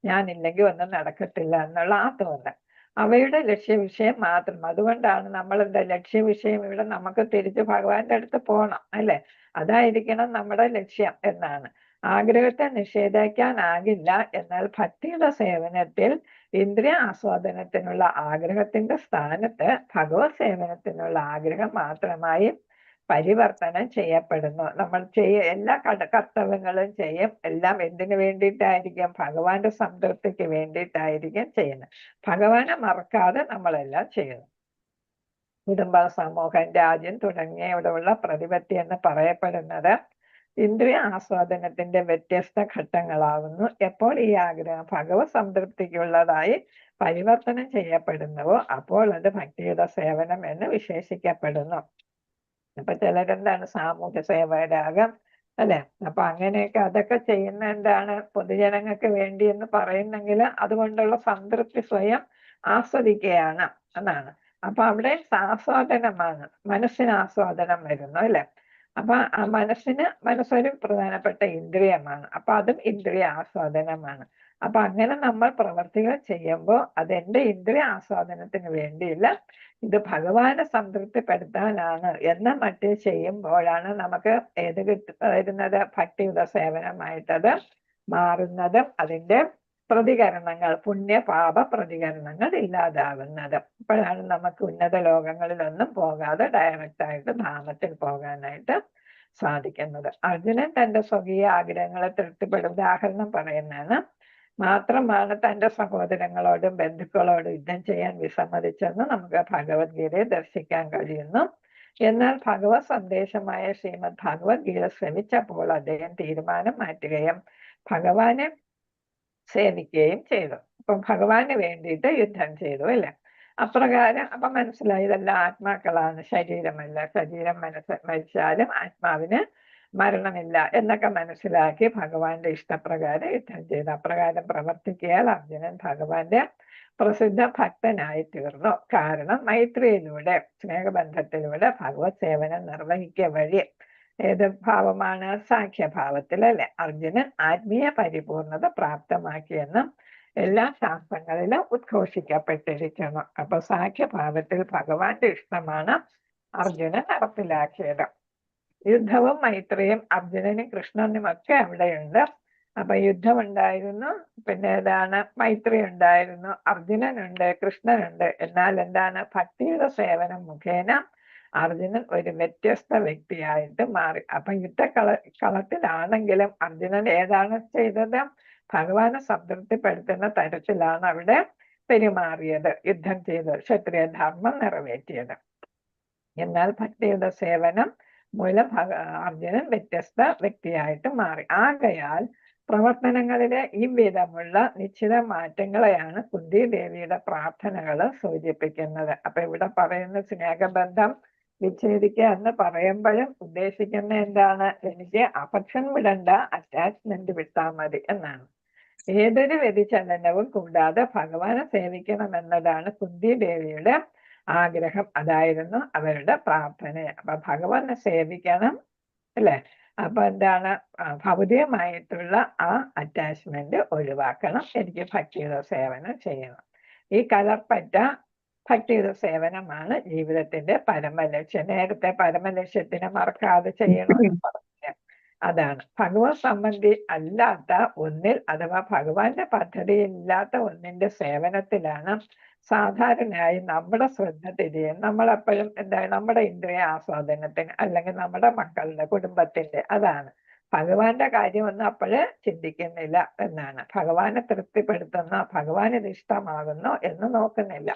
ഞാനില്ലെങ്കിൽ ഒന്നും നടക്കത്തില്ല എന്നുള്ള ആ തോന്നൽ അവയുടെ ലക്ഷ്യവിഷയം മാത്രം. അതുകൊണ്ടാണ് നമ്മൾ എന്താ ലക്ഷ്യവിഷയം ഇവിടെ നമുക്ക് തിരിച്ച് ഭഗവാന്റെ അടുത്ത് പോകണം, അല്ലെ? അതായിരിക്കണം നമ്മുടെ ലക്ഷ്യം എന്നാണ്. ആഗ്രഹത്തെ നിഷേധിക്കാനാകില്ല. എന്നാൽ ഭക്തിയുടെ സേവനത്തിൽ ഇന്ദ്രിയ ആസ്വാദനത്തിനുള്ള ആഗ്രഹത്തിന്റെ സ്ഥാനത്ത് ഭഗവത് സേവനത്തിനുള്ള ആഗ്രഹം മാത്രമായി പരിവർത്തനം ചെയ്യപ്പെടുന്നു. നമ്മൾ എല്ലാ കർത്തവ്യങ്ങളും ചെയ്യും, എല്ലാം എന്തിനു വേണ്ടിയിട്ടായിരിക്കും? ഭഗവാന്റെ സംതൃപ്തിക്ക് വേണ്ടിയിട്ടായിരിക്കും ചെയ്യുന്നത്. ഭഗവാനെ മറക്കാതെ നമ്മളെല്ലാം ചെയ്യുന്നു. കുടുംബ, സമൂഹം, രാജ്യം തുടങ്ങിയവിടെയുള്ള പ്രതിപത്തി എന്ന് പറയപ്പെടുന്നത് ഇന്ദ്രിയ ആസ്വാദനത്തിന്റെ വ്യത്യസ്ത ഘട്ടങ്ങളാകുന്നു. എപ്പോൾ ഈ ആഗ്രഹം ഭഗവത് സംതൃപ്തിക്കുള്ളതായി പരിവർത്തനം ചെയ്യപ്പെടുന്നുവോ അപ്പോൾ അത് ഭക്തിയുടെ സേവനം എന്ന് വിശേഷിക്കപ്പെടുന്നു. അപ്പൊ ചിലരെന്താണ് സാമൂഹ്യ സേവകരാകാം, അല്ലെ? അപ്പൊ അങ്ങനെയൊക്കെ അതൊക്കെ ചെയ്യുന്ന എന്താണ്? പൊതുജനങ്ങൾക്ക് വേണ്ടി എന്ന് പറയുന്നെങ്കിൽ അതുകൊണ്ടുള്ള സംതൃപ്തി സ്വയം ആസ്വദിക്കുകയാണ് എന്നാണ്. അപ്പൊ അവിടെ ആസ്വാദനമാണ്, മനസ്സിന് ആസ്വാദനം വരുന്നു, അല്ലെ? അപ്പൊ ആ മനസ്സൊരു പ്രധാനപ്പെട്ട ഇന്ദ്രിയമാണ്. അപ്പൊ അതും ഇന്ദ്രിയ ആസ്വാദനമാണ്. അപ്പൊ അങ്ങനെ നമ്മൾ പ്രവർത്തികൾ ചെയ്യുമ്പോൾ അതെന്റെ ഇന്ദ്രിയ ആസ്വാദനത്തിന് വേണ്ടിയില്ല, ഇത് ഭഗവാനെ സംതൃപ്തിപ്പെടുത്താനാണ് എന്ന് മറ്റേ ചെയ്യുമ്പോഴാണ് നമുക്ക് ഏത് വരുന്നത്? ഭക്തിയുടെ സേവനമായിട്ടത് മാറുന്നതും അതിന്റെ പ്രതികരണങ്ങൾ, പുണ്യപാപ പ്രതികരണങ്ങൾ ഇല്ലാതാവുന്നത്. അപ്പോഴാണ് നമുക്ക് ഉന്നത ലോകങ്ങളിലൊന്നും പോകാതെ ഡയറക്റ്റ് ആയിട്ട് ധാമത്തിൽ പോകാനായിട്ട് സാധിക്കുന്നത്. അർജുനൻ തന്റെ സ്വകീയ ആഗ്രഹങ്ങളെ തൃപ്തിപ്പെടും ഉദാഹരണം പറയുന്നതാണ്. മാത്രമാണ് തന്റെ സഹോദരങ്ങളോടും ബന്ധുക്കളോടും യുദ്ധം ചെയ്യാൻ വിസമ്മതിച്ചെന്ന് നമുക്ക് ഭഗവത്ഗീതയെ ദർശിക്കാൻ കഴിയുന്നു. എന്നാൽ ഭഗവത് സന്ദേശമായ ശ്രീമദ് ഭഗവത്ഗീത ശ്രമിച്ചപ്പോൾ അദ്ദേഹം തീരുമാനം മാറ്റുകയും ഭഗവാനെ സേവിക്കുകയും ചെയ്തു. അപ്പൊ ഭഗവാന് വേണ്ടിയിട്ട് യുദ്ധം ചെയ്തു, അല്ലെ? അപ്രകാരം അപ്പൊ മനസ്സിലായി ഇതെല്ലാം ആത്മാക്കളാണ്, ശരീരമല്ല. ശരീരം മരിച്ചാലും ആത്മാവിന് മരണമില്ല എന്നൊക്കെ മനസ്സിലാക്കി ഭഗവാന്റെ ഇഷ്ടപ്രകാരം യുദ്ധം ചെയ്തു. അപ്രകാരം പ്രവർത്തിക്കിയാൽ അർജുനൻ ഭഗവാന്റെ പ്രസിദ്ധ ഭക്തനായി തീർന്നു. കാരണം മൈത്രിയിലൂടെ, സ്നേഹബന്ധത്തിലൂടെ ഭഗവത് സേവനം നിർവഹിക്കുക വഴി ഏത് ഭാവമാണ്? സാഖ്യഭാവത്തിൽ, അല്ലെ? അർജുനൻ ആത്മീയ പരിപൂർണത പ്രാപ്തമാക്കിയെന്ന് എല്ലാ ശാസ്ത്രങ്ങളിലും ഉദ്ഘോഷിക്കപ്പെട്ടിരിക്കുന്നു. അപ്പൊ സാഖ്യഭാവത്തിൽ ഭഗവാന്റെ ഇഷ്ടമാണ് അർജുനൻ നടപ്പിലാക്കിയത്. യുദ്ധവും മൈത്രിയും അർജുനനും കൃഷ്ണനും ഒക്കെ അവിടെയുണ്ട്. അപ്പൊ യുദ്ധമുണ്ടായിരുന്നു, പിന്നെ ഏതാണ്? മൈത്രി ഉണ്ടായിരുന്നു, അർജുനനുണ്ട്, കൃഷ്ണനുണ്ട്. എന്നാൽ എന്താണ്? ഭക്തിയുടെ സേവനം മുഖേന അർജുനൻ ഒരു വ്യത്യസ്ത വ്യക്തിയായിട്ട് മാറി. അപ്പൊ കളത്തിലാണെങ്കിലും അർജുനൻ ഏതാണ് ചെയ്തത്? ഭഗവാനെ സംതൃപ്തിപ്പെടുത്തുന്ന തരത്തിലാണ് അവിടെ പെരുമാറിയത്, യുദ്ധം ചെയ്ത് ക്ഷത്രിയ ധർമ്മം നിറവേറ്റിയത്. എന്നാൽ ഭക്തിയുടെ സേവനം മൂലം അർജുനൻ വ്യത്യസ്ത വ്യക്തിയായിട്ട് മാറി. ആകയാൽ പ്രവർത്തനങ്ങളിലെ ഈ വിധമുള്ള നിശ്ചിത മാറ്റങ്ങളെയാണ് കുന്തി ദേവിയുടെ പ്രാർത്ഥനകൾ സൂചിപ്പിക്കുന്നത്. അപ്പൊ ഇവിടെ പറയുന്ന സ്നേഹബന്ധം വിച്ഛേദിക്കുക എന്ന് പറയുമ്പോഴും ഉദ്ദേശിക്കുന്ന എന്താണ്? എനിക്ക് അഫക്ഷൻ വിടണ്ട, അറ്റാച്ച്മെന്റ് വിട്ടാൽ മതി എന്നാണ്. ഏതൊരു വ്യതിചലനവും കൂടാതെ ഭഗവാനെ സേവിക്കണം എന്നതാണ് കുന്തി ദേവിയുടെ ആഗ്രഹം. അതായിരുന്നു അവരുടെ പ്രാർത്ഥന. അപ്പൊ ഭഗവാനെ സേവിക്കണം, അല്ലെ? അപ്പൊ എന്താണ്? ഭൗതികമായിട്ടുള്ള ആ അറ്റാച്ച്മെന്റ് ഒഴിവാക്കണം, എനിക്ക് ഭക്തിയുടെ സേവനം ചെയ്യണം. ഈ കലർപ്പറ്റ ഭക്തിയുടെ സേവനമാണ് ജീവിതത്തിന്റെ പരമലക്ഷ്യം. നേരത്തെ പരമലക്ഷ്യത്തിനെ മറക്കാതെ ചെയ്യണമെന്ന് പറഞ്ഞ അതാണ്. ഭഗവത് സംബന്ധി അല്ലാത്ത ഒന്നിൽ അഥവാ ഭഗവാന്റെ പദ്ധതിയില്ലാത്ത ഒന്നിന്റെ സേവനത്തിലാണ് സാധാരണയായി നമ്മുടെ ശ്രദ്ധ തിരിയും. നമ്മളെപ്പോഴും എന്താണ്? നമ്മുടെ ഇന്ദ്രിയ ആസ്വാദനത്തിന്, അല്ലെങ്കിൽ നമ്മുടെ മക്കളുടെ, കുടുംബത്തിന്റെ, അതാണ്. ഭഗവാന്റെ കാര്യമൊന്നും അപ്പോഴ് ചിന്തിക്കുന്നില്ല എന്നാണ്. ഭഗവാനെ തൃപ്തിപ്പെടുത്തുന്ന, ഭഗവാൻ ഇത് ഇഷ്ടമാകുന്നു എന്ന് നോക്കുന്നില്ല.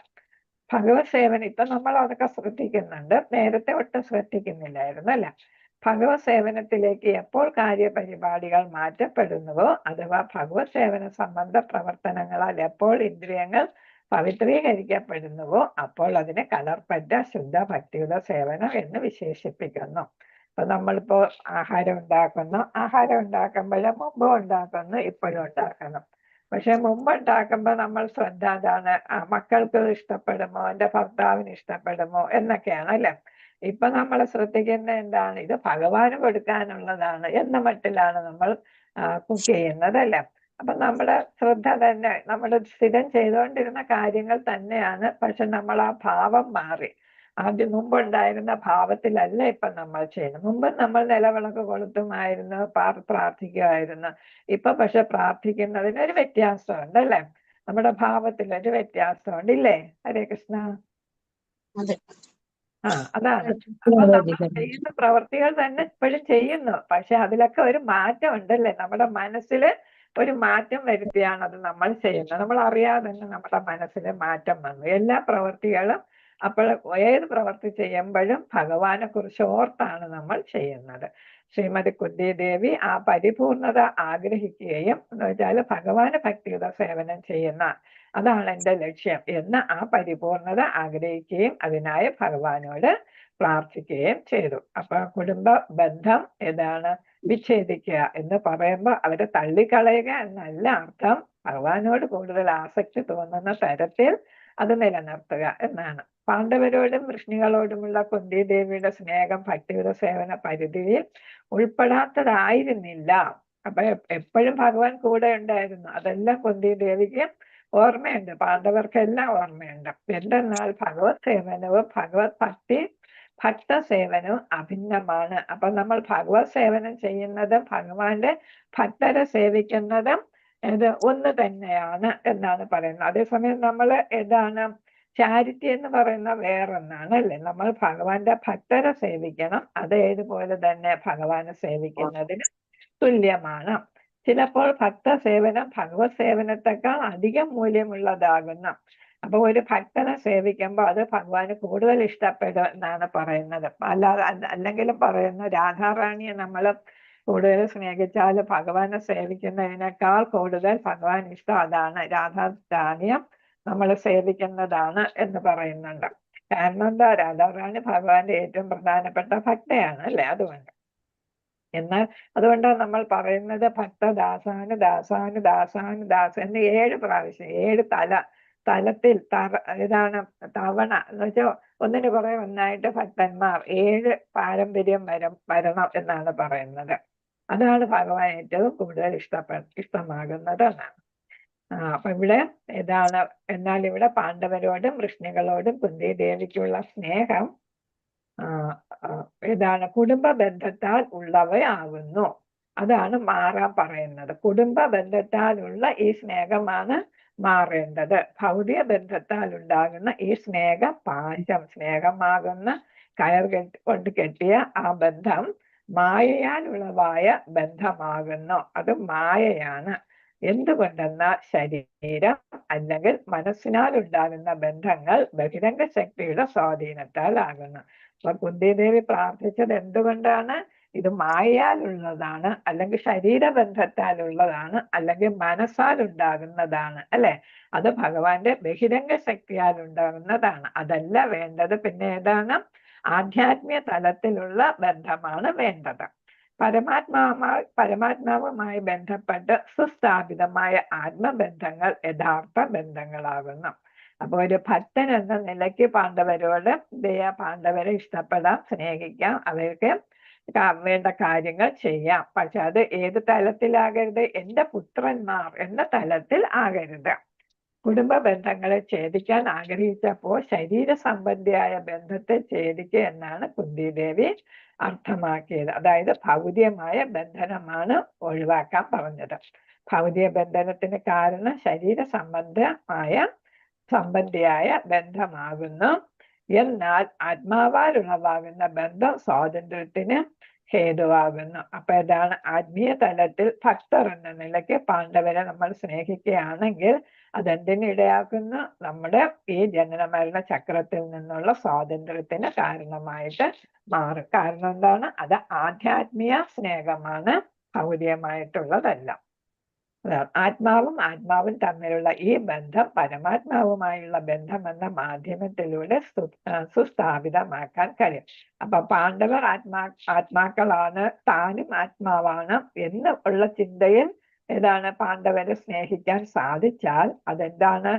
ഭഗവത് സേവനം ഇപ്പൊ നമ്മൾ അതൊക്കെ ശ്രദ്ധിക്കുന്നുണ്ട്, നേരത്തെ ഒട്ടും ശ്രദ്ധിക്കുന്നില്ലായിരുന്നു, അല്ല? ഭഗവത് സേവനത്തിലേക്ക് എപ്പോൾ കാര്യപരിപാടികൾ മാറ്റപ്പെടുന്നുവോ, അഥവാ ഭഗവത് സേവന സംബന്ധ പ്രവർത്തനങ്ങളാൽ എപ്പോൾ ഇന്ദ്രിയങ്ങൾ പവിത്രീകരിക്കപ്പെടുന്നുവോ അപ്പോൾ അതിനെ കലർപ്പറ്റ ശുദ്ധ ഭക്തിയുടെ സേവനം എന്ന് വിശേഷിപ്പിക്കുന്നു. അപ്പൊ നമ്മളിപ്പോ ആഹാരം ഉണ്ടാക്കുമ്പോൾ മുമ്പും ഉണ്ടാക്കുന്നു, ഇപ്പോഴും ഉണ്ടാക്കണം. പക്ഷെ മുമ്പ് ഉണ്ടാക്കുമ്പോൾ നമ്മൾ ശ്രദ്ധ എന്താണ്, മക്കൾക്ക് ഇഷ്ടപ്പെടുമോ, എൻ്റെ ഭർത്താവിന് ഇഷ്ടപ്പെടുമോ എന്നൊക്കെയാണ് അല്ലെ. ഇപ്പൊ നമ്മൾ ശ്രദ്ധിക്കുന്ന എന്താണ്, ഇത് ഭഗവാന് കൊടുക്കാനുള്ളതാണ് എന്ന മട്ടിലാണ് നമ്മൾ കുക്ക് ചെയ്യുന്നത് അല്ലെ. അപ്പൊ നമ്മുടെ ശ്രദ്ധ തന്നെ നമ്മൾ സ്ഥിരം ചെയ്തുകൊണ്ടിരുന്ന കാര്യങ്ങൾ തന്നെയാണ്, പക്ഷെ നമ്മൾ ആ ഭാവം മാറി. ആദ്യം മുമ്പുണ്ടായിരുന്ന ഭാവത്തിലല്ല ഇപ്പൊ നമ്മൾ ചെയ്യുന്നത്. മുമ്പ് നമ്മൾ നിലവിളക്ക് കൊളുത്തുമായിരുന്നു, പ്രാർത്ഥിക്കുമായിരുന്നു. ഇപ്പൊ പക്ഷെ പ്രാർത്ഥിക്കുന്നതിന് ഒരു വ്യത്യാസമുണ്ട് അല്ലെ, നമ്മുടെ ഭാവത്തിലൊരു വ്യത്യാസമുണ്ട് ഇല്ലേ. ഹരേ കൃഷ്ണ. അതെ. അതാണ്. അപ്പൊ നമ്മൾ ചെയ്യുന്ന പ്രവൃത്തികൾ തന്നെ ഇപ്പോഴും ചെയ്യുന്നു, പക്ഷെ അതിലൊക്കെ ഒരു മാറ്റം ഉണ്ടല്ലേ. നമ്മുടെ മനസ്സിൽ ഒരു മാറ്റം വരുത്തിയാണ് അത് നമ്മൾ ചെയ്യുന്നത്. നമ്മൾ അറിയാതെ തന്നെ നമ്മുടെ മനസ്സിൽ മാറ്റം വന്നു. എല്ലാ പ്രവൃത്തികളും അപ്പോൾ ഏത് പ്രവൃത്തി ചെയ്യുമ്പോഴും ഭഗവാനെ കുറിച്ച് ഓർത്താണ് നമ്മൾ ചെയ്യുന്നത്. ശ്രീമതി കുന്തി ദേവി ആ പരിപൂർണത ആഗ്രഹിക്കുകയും എന്ന് വെച്ചാൽ ഭഗവാന് ഭക്തിയുടെ സേവനം ചെയ്യുന്ന അതാണ് എൻ്റെ ലക്ഷ്യം എന്ന് ആ പരിപൂർണത ആഗ്രഹിക്കുകയും അതിനായി ഭഗവാനോട് പ്രാർത്ഥിക്കുകയും ചെയ്തു. അപ്പൊ കുടുംബ ബന്ധം ഏതാണ്, വിച്ഛേദിക്കുക എന്ന് പറയുമ്പോൾ അവരെ തള്ളിക്കളയുക എന്നല്ല അർത്ഥം. ഭഗവാനോട് കൂടുതൽ ആസക്തി തോന്നുന്ന തരത്തിൽ അത് നിലനിർത്തുക എന്നാണ്. പാണ്ഡവരോടും വൃഷ്ണികളോടുമുള്ള കുന്തി ദേവിയുടെ സ്നേഹം ഭക്തിയുടെ സേവന പരിധിയിൽ ഉൾപ്പെടാത്തതായിരുന്നില്ല. അപ്പൊ എപ്പോഴും ഭഗവാൻ കൂടെ ഉണ്ടായിരുന്നു, അതെല്ലാം കുന്തി ദേവിക്ക് ഓർമ്മയുണ്ട്, പാണ്ഡവർക്കെല്ലാം ഓർമ്മയുണ്ട്. എന്തെന്നാൽ ഭഗവത് സേവനവും ഭഗവത് ഭക്ത സേവനവും അഭിന്നമാണ്. അപ്പൊ നമ്മൾ ഭഗവത് സേവനം ചെയ്യുന്നതും ഭഗവാന്റെ ഭക്തരെ സേവിക്കുന്നതും ഇത് ഒന്ന് തന്നെയാണ് എന്നാണ് പറയുന്നത്. അതേസമയം നമ്മൾ ഏതാണ്, ചാരിറ്റി എന്ന് പറയുന്ന വേറൊന്നാണ് അല്ലെ. നമ്മൾ ഭഗവാന്റെ ഭക്തരെ സേവിക്കണം, അത് ഏതുപോലെ തന്നെ ഭഗവാനെ സേവിക്കുന്നതിന് തുല്യമാണ്. ചിലപ്പോൾ ഭക്ത സേവനം ഭഗവത് സേവനത്തെക്കാൾ അധികം മൂല്യമുള്ളതാകുന്നു. അപ്പൊ ഒരു ഭക്തനെ സേവിക്കുമ്പോൾ അത് ഭഗവാന് കൂടുതൽ ഇഷ്ടപ്പെടും എന്നാണ് പറയുന്നത്. അല്ലെങ്കിലും പറയുന്ന രാധാറാണിയെ നമ്മൾ കൂടുതൽ സ്നേഹിച്ചാൽ ഭഗവാനെ സേവിക്കുന്നതിനേക്കാൾ കൂടുതൽ ഭഗവാൻ ഇഷ്ടം അതാണ്, രാധാറാണിയെ നമ്മൾ സേവിക്കുന്നതാണ് എന്ന് പറയുന്നുണ്ട്. കാരണം എന്താ, രാധാറാണി ഭഗവാന്റെ ഏറ്റവും പ്രധാനപ്പെട്ട ഭക്തയാണ് അല്ലെ. എന്നാൽ അതുകൊണ്ടാണ് നമ്മൾ പറയുന്നത് ഭക്തദാസാന് ദാസാന് ദാസാന് ദാസ എന്ന് 7 പ്രാവശ്യം 7 തലത്തിൽ ഇതാണ് തവണ എന്ന് വെച്ചാൽ ഒന്നിനു കുറെ ഒന്നായിട്ട് ഭക്തന്മാർ 7 പാരമ്പര്യം വരണം എന്നാണ് പറയുന്നത്. അതാണ് ഭഗവാൻ ഏറ്റവും കൂടുതൽ ഇഷ്ടമാകുന്നത് എന്നാണ്. അപ്പൊ ഇവിടെ ഏതാണ്, എന്നാൽ ഇവിടെ പാണ്ഡവരോടും വൃഷ്ണികളോടും കുന്തി ദേവിക്കുള്ള സ്നേഹം ഏതാണ്, കുടുംബ ബന്ധത്താൽ ഉള്ളവയാകുന്നു. അതാണ് മാറാൻ പറയുന്നത്. കുടുംബ ബന്ധത്താലുള്ള ഈ സ്നേഹമാണ് മാറേണ്ടത്. ഭൗതിക ബന്ധത്താൽ ഉണ്ടാകുന്ന ഈ പാശം, സ്നേഹമാകുന്ന കയർ കൊണ്ട് കെട്ടിയ ആ ബന്ധം മായയാൽ ഉളവായ ബന്ധമാകുന്നു. അത് മായയാണ്. എന്തുകൊണ്ടെന്നാൽ ശരീരം അല്ലെങ്കിൽ മനസ്സിനാൽ ഉണ്ടാകുന്ന ബന്ധങ്ങൾ ബഹിരംഗ ശക്തിയുടെ സ്വാധീനത്താൽ ആകുന്നു. അപ്പൊ കുന്തിദേവി പ്രാർത്ഥിച്ചത് എന്തുകൊണ്ടാണ്, ഇത് മായയാലുള്ളതാണ്, അല്ലെങ്കിൽ ശരീരബന്ധത്താലുള്ളതാണ്, അല്ലെങ്കിൽ മനസ്സാൽ ഉണ്ടാകുന്നതാണ് അല്ലെ. അത് ഭഗവാന്റെ ബഹിരംഗ ശക്തിയാൽ ഉണ്ടാകുന്നതാണ്. അതല്ല വേണ്ടത്. പിന്നെ ഏതാണ്, ആധ്യാത്മിക തലത്തിലുള്ള ബന്ധമാണ് വേണ്ടത്. പരമാത്മാവുമായി ബന്ധപ്പെട്ട് സുസ്ഥാപിതമായ ആത്മബന്ധങ്ങൾ യഥാർത്ഥ ബന്ധങ്ങളാകുന്നു. അപ്പൊ ഒരു ഭക്തൻ എന്ന നിലയ്ക്ക് പാണ്ഡവരോട് പാണ്ഡവരെ ഇഷ്ടപ്പെടാം, സ്നേഹിക്കാം, അവർക്ക് വേണ്ട കാര്യങ്ങൾ ചെയ്യാം. പക്ഷെ അത് ഏത് തലത്തിലാകരുത്, എൻ്റെ പുത്രന്മാർ എന്ന തലത്തിൽ ആകരുത്. കുടുംബ ബന്ധങ്ങളെ ഛേദിക്കാൻ ആഗ്രഹിച്ചപ്പോൾ ശരീര സംബന്ധിയായ ബന്ധത്തെ ഛേദിക്കുക എന്നാണ് കുന്തിദേവി അർത്ഥമാക്കിയത്. അതായത് ഭൗതികമായ ബന്ധനമാണ് ഒഴിവാക്കാൻ പറഞ്ഞത്. ഭൗതിക ബന്ധനത്തിന് കാരണം ശരീര സംബന്ധിയായ ബന്ധമാകുന്നു. എന്നാൽ ആത്മാവാൽ ഉളവാകുന്ന ബന്ധം സ്വാതന്ത്ര്യത്തിന് ഹേതുവാകുന്നു. അപ്പൊ ഇതാണ് ആത്മീയ തലത്തിൽ ഭക്തർ എന്ന നിലയ്ക്ക് പാണ്ഡവരെ നമ്മൾ സ്നേഹിക്കുകയാണെങ്കിൽ അതെന്തിനിടയാക്കുന്നു, നമ്മുടെ ഈ ജനന മരണ ചക്രത്തിൽ നിന്നുള്ള സ്വാതന്ത്ര്യത്തിന് കാരണമായിട്ട് മാറും. കാരണം എന്താണ്, അത് ആധ്യാത്മിക സ്നേഹമാണ്, ഭൗതികമായിട്ടുള്ളതല്ല. ആത്മാവും ആത്മാവും തമ്മിലുള്ള ഈ ബന്ധം പരമാത്മാവുമായുള്ള ബന്ധം എന്ന മാധ്യമത്തിലൂടെ സുസ്ഥാപിതമാക്കാൻ കഴിയും. അപ്പൊ പാണ്ഡവർ ആത്മാക്കളാണ്, താനും ആത്മാവാണ് എന്ന് ഉള്ള ചിന്തയിൽ ഏതാണ് പാണ്ഡവരെ സ്നേഹിക്കാൻ സാധിച്ചാൽ അതെന്താണ്,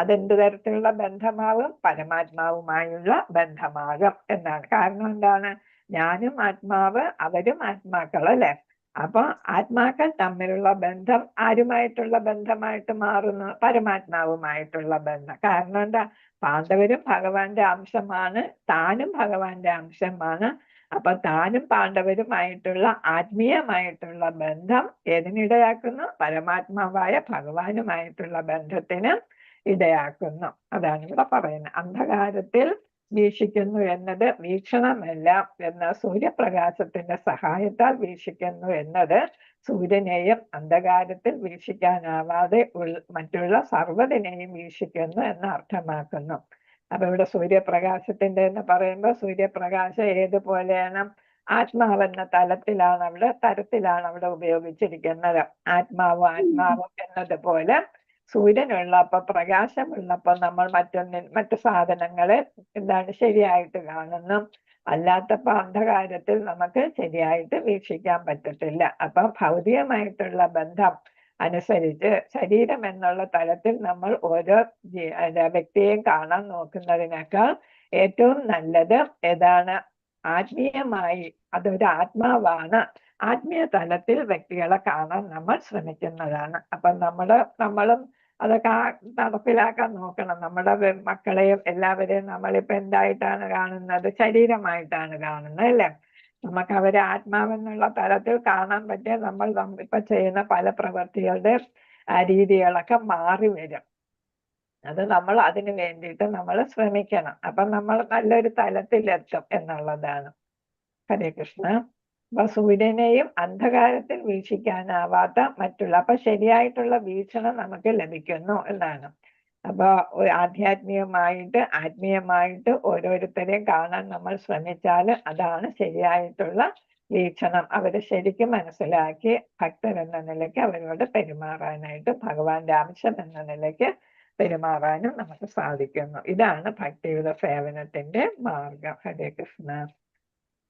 അതെന്ത് തരത്തിലുള്ള ബന്ധമാകും? പരമാത്മാവുമായുള്ള ബന്ധമാകും എന്നാണ്. കാരണം എന്താണ്? ഞാനും ആത്മാവ്, അവരും ആത്മാക്കൾ അല്ലെ. അപ്പൊ ആത്മാക്കൾ തമ്മിലുള്ള ബന്ധം ആരുമായിട്ടുള്ള ബന്ധമായിട്ട് മാറുന്നു? പരമാത്മാവുമായിട്ടുള്ള ബന്ധം. കാരണം എന്താ? പാണ്ഡവരും ഭഗവാന്റെ അംശമാണ്, താനും ഭഗവാന്റെ അംശമാണ്. അപ്പൊ താനും പാണ്ഡവരുമായിട്ടുള്ള ആത്മീയമായിട്ടുള്ള ബന്ധം ഏതിനിടയാക്കുന്നു? പരമാത്മാവായ ഭഗവാനുമായിട്ടുള്ള ബന്ധത്തിന് ഇടയാക്കുന്നു. അതാണ് ഇവിടെ പറയുന്നത്. അന്ധകാരത്തിൽ വീക്ഷിക്കുന്നു എന്നത് വീക്ഷണമല്ല എന്ന സൂര്യപ്രകാശത്തിന്റെ സഹായത്താൽ വീക്ഷിക്കുന്നു എന്നത് സൂര്യനെയും അന്ധകാരത്തിൽ വീക്ഷിക്കാനാവാതെ മറ്റുള്ള സർവ്വതിനെയും വീക്ഷിക്കുന്നു എന്ന് അർത്ഥമാക്കുന്നു. അപ്പൊ ഇവിടെ സൂര്യപ്രകാശത്തിന്റെ എന്ന് പറയുമ്പോൾ സൂര്യപ്രകാശം ഏതുപോലെയാണ്? ആത്മാവെന്ന തരത്തിലാണ് അവിടെ ഉപയോഗിച്ചിരിക്കുന്നത്. ആത്മാവും എന്നതുപോലെ സൂര്യനുള്ളപ്പോ, പ്രകാശമുള്ളപ്പോ നമ്മൾ മറ്റു സാധനങ്ങളെ എന്താണ് ശരിയായിട്ട് കാണുന്നു, അല്ലാത്തപ്പോ അന്ധകാരത്തിൽ നമുക്ക് ശരിയായിട്ട് വീക്ഷിക്കാൻ പറ്റത്തില്ല. അപ്പൊ ഭൗതികമായിട്ടുള്ള ബന്ധം അനുസരിച്ച് ശരീരം എന്നുള്ള തലത്തിൽ നമ്മൾ ഓരോ വ്യക്തിയെയും കാണാൻ നോക്കുന്നതിനേക്കാൾ ഏറ്റവും നല്ലത് ഏതാണ്? ആത്മീയമായി അതൊരു ആത്മാവാണ്, ആത്മീയ തലത്തിൽ വ്യക്തികളെ കാണാൻ നമ്മൾ ശ്രമിക്കുന്നതാണ്. അപ്പൊ നമ്മളും അതൊക്കെ നടപ്പിലാക്കാൻ നോക്കണം. നമ്മുടെ മക്കളെയും എല്ലാവരെയും നമ്മളിപ്പോ എന്തായിട്ടാണ് കാണുന്നത്? ശരീരമായിട്ടാണ് കാണുന്നത് അല്ലേ. നമുക്ക് അവരെ ആത്മാവെന്നുള്ള തലത്തിൽ കാണാൻ പറ്റിയ നമ്മൾ ഇപ്പൊ ചെയ്യുന്ന പല പ്രവൃത്തികളുടെ രീതികളൊക്കെ മാറി വരും. അത് നമ്മൾ അതിന് വേണ്ടിയിട്ട് നമ്മൾ ശ്രമിക്കണം. അപ്പൊ നമ്മൾ നല്ലൊരു തലത്തിലെത്തും എന്നുള്ളതാണ്. ഹരേ കൃഷ്ണ. അപ്പൊ സൂര്യനെയും അന്ധകാരത്തിൽ വീക്ഷിക്കാനാവാത്ത അപ്പൊ ശരിയായിട്ടുള്ള വീക്ഷണം നമുക്ക് ലഭിക്കുന്നു എന്നാണ്. അപ്പൊ ആത്മീയമായിട്ട് ഓരോരുത്തരെയും കാണാൻ നമ്മൾ ശ്രമിച്ചാൽ അതാണ് ശരിയായിട്ടുള്ള വീക്ഷണം. അവരെ ശരിക്കും മനസ്സിലാക്കി ഭക്തൻ എന്ന നിലയ്ക്ക് അവരോട് പെരുമാറാനായിട്ട്, ഭഗവാന്റെ അംശം എന്ന നിലയ്ക്ക് പെരുമാറാനും നമുക്ക് സാധിക്കുന്നു. ഇതാണ് ഭക്തിയുടെ സേവനത്തിന്റെ മാർഗം. ഹരേ കൃഷ്ണ.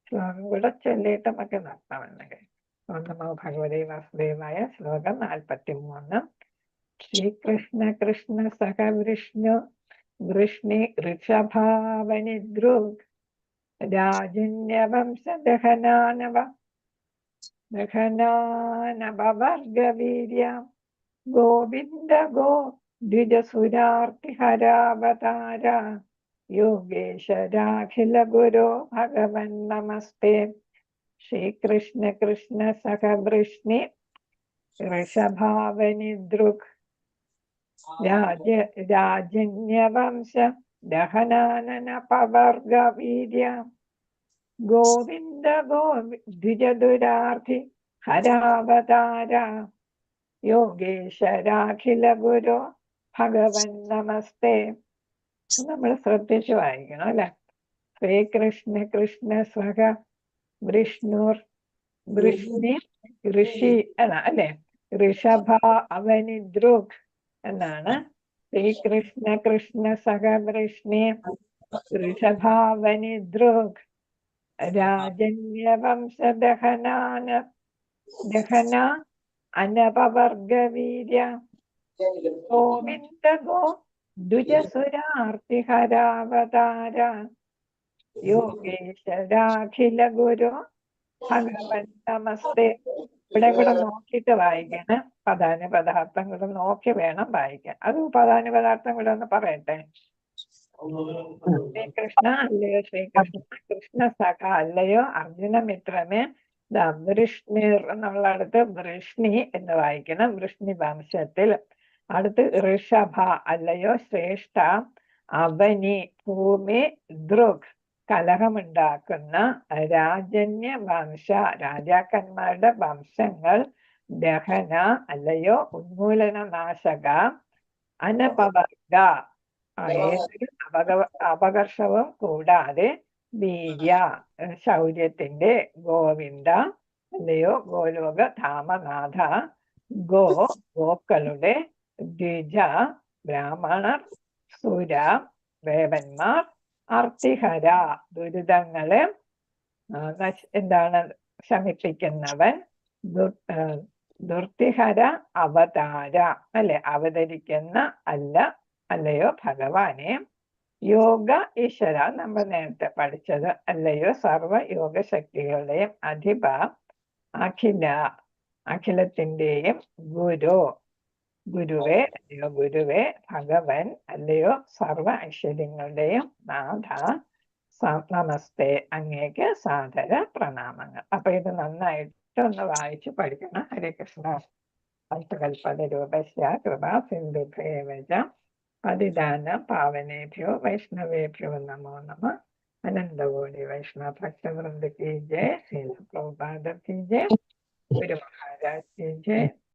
ശ്ലോകം കൂടെ ചൊല്ലിയിട്ട് നമുക്ക് നടത്താമെന്നെങ്കിൽ. നമോ ഭഗവതേ വാസുദേവായ. ശ്ലോകം 43. ശ്രീകൃഷ്ണ കൃഷ്ണ സഹ വിഷ്ണു വൃഷ്ണി ഋഷഭാവനിദ്രുഗ് ദഹനാനവർഗവീര്യ ഗോവിന്ദ ഗോ ദ്വിജസുരാർത്തിഹരാവതാര യോഗേശ്വരാഖില ഗുരോ ഭഗവൻ നമസ്തേ. ശ്രീകൃഷ്ണ കൃഷ്ണ സഹ വൃഷ്ണി ഋഷഭാവനിദ്രുഗ് രാജന്യവംശ ദഹനാനപവർഗവീര്യ ഗോവിന്ദ ഗോ ദ്വിജദുരാർത്തി ഹരാവതാര യോഗേശ്വരാഖില ഗുരോ ഭഗവൻ നമസ്തേ. നമ്മൾ ശ്രദ്ധിച്ചു വായിക്കണം അല്ലെ. ശ്രീകൃഷ്ണ കൃഷ്ണ സഹ വൃഷ്ണി ഋഷി അല്ലെ, ഋഷഭ അവനിദ്രുഗ് എന്നാണ്. ശ്രീകൃഷ്ണ കൃഷ്ണ സഹ വൃഷ്ണി ഋഷഭാവനിദ്രുഗ് രാജന്യവംശ ദഹന അനപവർഗവീര്യ ഗോവിന്ദ ഗോ ദ്വിജസുരാർത്തിഹരാവതാര യോഗേശ്വരാഖില ഗുരു ഭഗവൻ നമസ്തേ. ഇവിടെ കൂടെ നോക്കിയിട്ട് വായിക്കണം. പദാനുപദാർത്ഥം കൂടെ നോക്കി വേണം വായിക്കാൻ. അത് പദാനുപദാർത്ഥം കൂടെ ഒന്ന് പറയട്ടെ. ശ്രീകൃഷ്ണ അല്ലയോ ശ്രീകൃഷ്ണ, കൃഷ്ണ സഖ അല്ലയോ അർജുന മിത്രമേ. വൃഷ്ണിർ എന്നുള്ളടത്ത് വൃഷ്ണി എന്ന് വായിക്കണം, വൃഷ്ണി വംശത്തിൽ. അടുത്ത് ഋഷഭ അല്ലയോ ശ്രേഷ്ഠ. അവനി ഭൂമി. ദൃഗ് കലഹമുണ്ടാക്കുന്ന. രാജന്യ വംശ രാജാക്കന്മാരുടെ വംശങ്ങൾ. ദഹന അല്ലയോ ഉന്മൂലന നാശക. അനപവർഗ ഏതൊരു അപകർഷവും കൂടാതെ. വീര്യ ശൗര്യത്തിന്റെ. ഗോവിന്ദ അല്ലയോ ഗോലോക ധാമനാഥ. ഗോക്കളുടെ, ദ്വിജ ബ്രാഹ്മണർ, സുര ദേവന്മാർ, അർത്തിഹര ദുരിതങ്ങളെ എന്താണ് ശമിപ്പിക്കുന്നവൻ, ദുർത്തിഹര അവതാര അല്ലെ അവതരിക്കുന്ന അല്ലയോ ഭഗവാനെ, യോഗ ഈശ്വര നമ്മൾ നേരത്തെ പഠിച്ചത് അല്ലയോ സർവ യോഗശക്തികളുടെയും അധിപ, അഖിലത്തിന്റെയും ഗുരുവേ അല്ലയോ ഗുരുവേ, ഭഗവൻ അല്ലയോ സർവ ഐശ്വര്യങ്ങളുടെയും നാഥ, നമസ്തേ അങ്ങേക്ക് സാദര പ്രണാമങ്ങൾ. അപ്പൊ ഇത് നന്നായിട്ട് ഒന്ന് വായിച്ചു പഠിക്കണം. ഹരേ കൃഷ്ണ. അഷ്ടകൽപത രൂപസ്യ കൃപാ സിന്ധുഭേവച പതിദാന പാവനേഭ്യോ വൈഷ്ണവേഭ്യോ നമോ നമഃ. അനന്തകോടി വൈഷ്ണവ ഭക്തവൃന്ദ കി ജയ. ശ്രീല പ്രഭുപാദ കി ജയ. ഗുരു മഹാരാജ് കി ജയ.